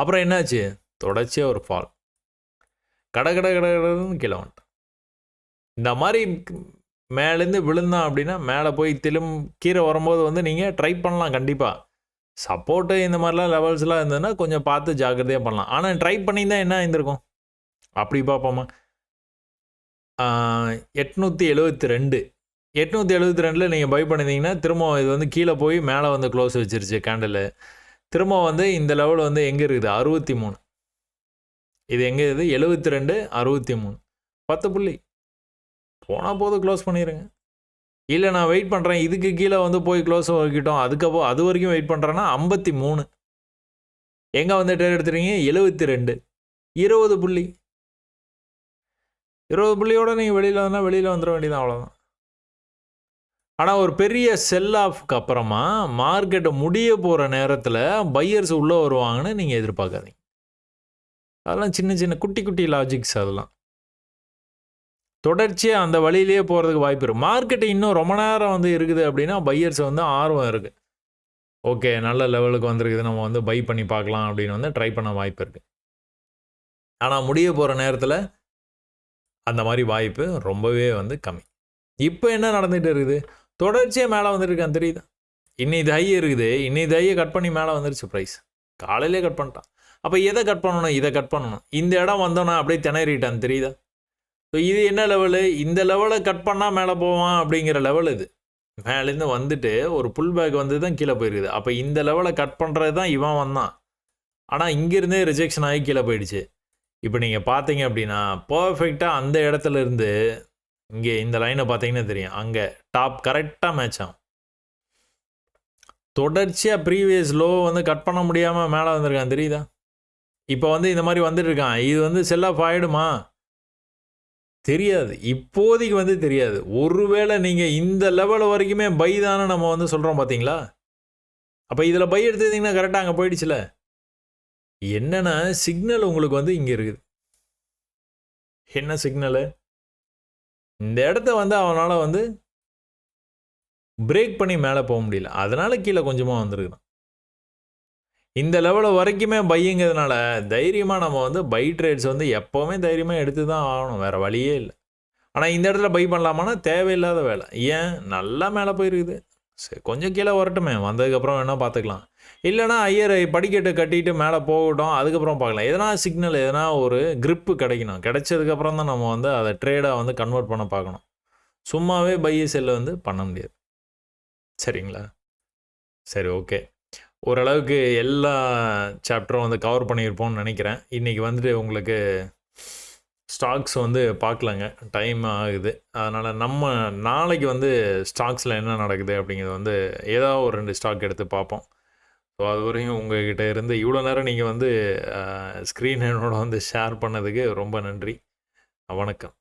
அப்புறம் என்னாச்சு, தொடர்ச்சியாக ஒரு ஃபால், கடன்னு கீழே வந்துட்டான். இந்த மாதிரி மேலேருந்து விழுந்தான் அப்படின்னா மேலே போய் கீழே வரும்போது வந்து நீங்கள் ட்ரை பண்ணலாம் கண்டிப்பாக. சப்போர்ட்டு இந்த மாதிரிலாம் லெவல்ஸ்லாம் இருந்ததுன்னா கொஞ்சம் பார்த்து ஜாக்கிரதையாக பண்ணலாம். ஆனால் ட்ரை பண்ணியிருந்தால் என்ன ஆயிருந்திருக்கும் அப்படி பார்ப்போமா. 872 872 நீங்கள் பை பண்ணியிருந்தீங்கன்னா திரும்ப இது வந்து கீழே போய் மேலே வந்து க்ளோஸ் வச்சிருச்சு கேண்டில். திரும்ப வந்து இந்த லெவல் வந்து எங்கே இருக்குது, 63. இது எங்கே இருக்குது, 72 63, 10 புள்ளி. போனால் போது க்ளோஸ் பண்ணிடுங்க. இல்லை நான் வெயிட் பண்ணுறேன், இதுக்கு கீழே வந்து போய் க்ளோஸ் வைக்கிட்டோம், அதுக்கப்புறம் அது வரைக்கும் வெயிட் பண்ணுறேன்னா 53. எங்கே வந்து ட்ரேட் எடுத்துறீங்க, 72, 20 புள்ளி. 20 புள்ளியோட நீங்கள் வெளியில் வந்தால் வெளியில் வந்துட வேண்டியதான், அவ்வளோதான். ஆனால் ஒரு பெரிய செல் ஆஃப்க்கு அப்புறமா மார்க்கெட்டை முடிய போகிற நேரத்தில் பையர்ஸ் உள்ளே வருவாங்கன்னு நீங்கள் எதிர்பார்க்காதீங்க. அதெல்லாம் சின்ன சின்ன குட்டி குட்டி லாஜிக்ஸ். அதெல்லாம் தொடர்ச்சியாக அந்த வழியிலேயே போகிறதுக்கு வாய்ப்பு இருக்குது. மார்க்கெட்டு இன்னும் ரொம்ப நேரம் வந்து இருக்குது அப்படின்னா பையர்ஸ் வந்து ஆர்வம் இருக்குது. ஓகே, நல்ல லெவலுக்கு வந்திருக்குது, நம்ம வந்து பை பண்ணி பார்க்கலாம் அப்படின்னு வந்து ட்ரை பண்ண வாய்ப்பு இருக்குது. ஆனால் முடிய போகிற நேரத்தில் அந்த மாதிரி வாய்ப்பு ரொம்பவே வந்து கம்மி. இப்போ என்ன நடந்துகிட்டு இருக்குது, தொடர்ச்சியாக மேலே வந்துருக்கான் தெரியுதா. இன்னைக்கு ஹை இருக்குது, இன்னைக்கு ஹையை கட் பண்ணி மேலே வந்துருச்சு ப்ரைஸ். காலையிலே கட் பண்ணிட்டான். அப்போ எதை கட் பண்ணணும், இதை கட் பண்ணணும். இந்த இடம் வந்தோன்னா அப்படியே திணறிட்டான் தெரியுதா. ஸோ இது என்ன லெவலு, இந்த லெவலை கட் பண்ணால் மேலே போவான் அப்படிங்கிற லெவல் இது. மேலேருந்து வந்துட்டு ஒரு புல் பேக் வந்து தான் கீழே போயிருக்குது. அப்போ இந்த லெவலை கட் பண்ணுறது தான் இவன் வந்தான். ஆனால் இங்கேருந்தே ரிஜெக்ஷன் ஆகி கீழே போயிடுச்சு. இப்போ நீங்கள் பார்த்தீங்க அப்படின்னா பர்ஃபெக்டாக அந்த இடத்துல இருந்து இங்கே இந்த லைனை பார்த்தீங்கன்னா தெரியும், அங்கே டாப் கரெக்டாக மேட்ச் ஆகும். தொடர்ச்சியாக ப்ரீவியஸ் லோ வந்து கட் பண்ண முடியாமல் மேலே வந்திருக்கான் தெரியுதா. இப்போ வந்து இந்த மாதிரி வந்துட்டு இருக்கான். இது வந்து செல் ஆஃப் ஆகிடுமா தெரியாது, இப்போதைக்கு வந்து தெரியாது. ஒருவேளை நீங்கள் இந்த லெவல் வரைக்குமே பை தானே நம்ம வந்து சொல்கிறோம் பார்த்தீங்களா. அப்போ இதில் பை எடுத்துக்கிட்டிங்கன்னா கரெக்டாக அங்கே போயிடுச்சுல. என்னென்னா சிக்னல் உங்களுக்கு வந்து இங்கே இருக்குது. என்ன சிக்னலு, இந்த இடத்த வந்து அவனால் வந்து பிரேக் பண்ணி மேலே போக முடியல, அதனால் கீழே கொஞ்சமாக வந்துருக்குதான். இந்த லெவலில் வரைக்குமே பைங்கிறதுனால தைரியமாக நம்ம வந்து பை ட்ரேட்ஸ் வந்து எப்போவுமே தைரியமாக எடுத்து தான் ஆகணும், வேறு வழியே இல்லை. ஆனால் இந்த இடத்துல பை பண்ணலாமான்னா தேவையில்லாத வேலை. ஏன், நல்லா மேலே போயிருக்குது, சரி கொஞ்சம் கீழே வரட்டுமே, வந்ததுக்கப்புறம் வேணால் பார்த்துக்கலாம். இல்லைனா ஐயர் படிக்கட்டு கட்டிட்டு மேலே போகட்டும், அதுக்கப்புறம் பார்க்கலாம். எதனா சிக்னல், எதனா ஒரு க்ரிப்பு கிடைக்கணும். கிடைச்சதுக்கப்புறம் தான் நம்ம வந்து அதை ட்ரேடாக வந்து கன்வெர்ட் பண்ண பார்க்கணும். சும்மாவே பை செல்லை வந்து பண்ண முடியாது. சரிங்களா, சரி ஓகே. ஓரளவுக்கு எல்லா சாப்டரும் வந்து கவர் பண்ணியிருப்போம்னு நினைக்கிறேன். இன்றைக்கி வந்துட்டு உங்களுக்கு ஸ்டாக்ஸ் வந்து பார்க்கலங்க, டைம் ஆகுது. அதனால் நம்ம நாளைக்கு வந்து ஸ்டாக்ஸில் என்ன நடக்குது அப்படிங்கிறது வந்து ஏதாவது ஒரு 2 ஸ்டாக் எடுத்து பார்ப்போம். ஸோ அது வரையும் உங்கள்கிட்ட இருந்து இவ்வளோ நேரம் நீங்கள் வந்து ஸ்க்ரீன் என்னோட வந்து ஷேர் பண்ணதுக்கு ரொம்ப நன்றி. வணக்கம்.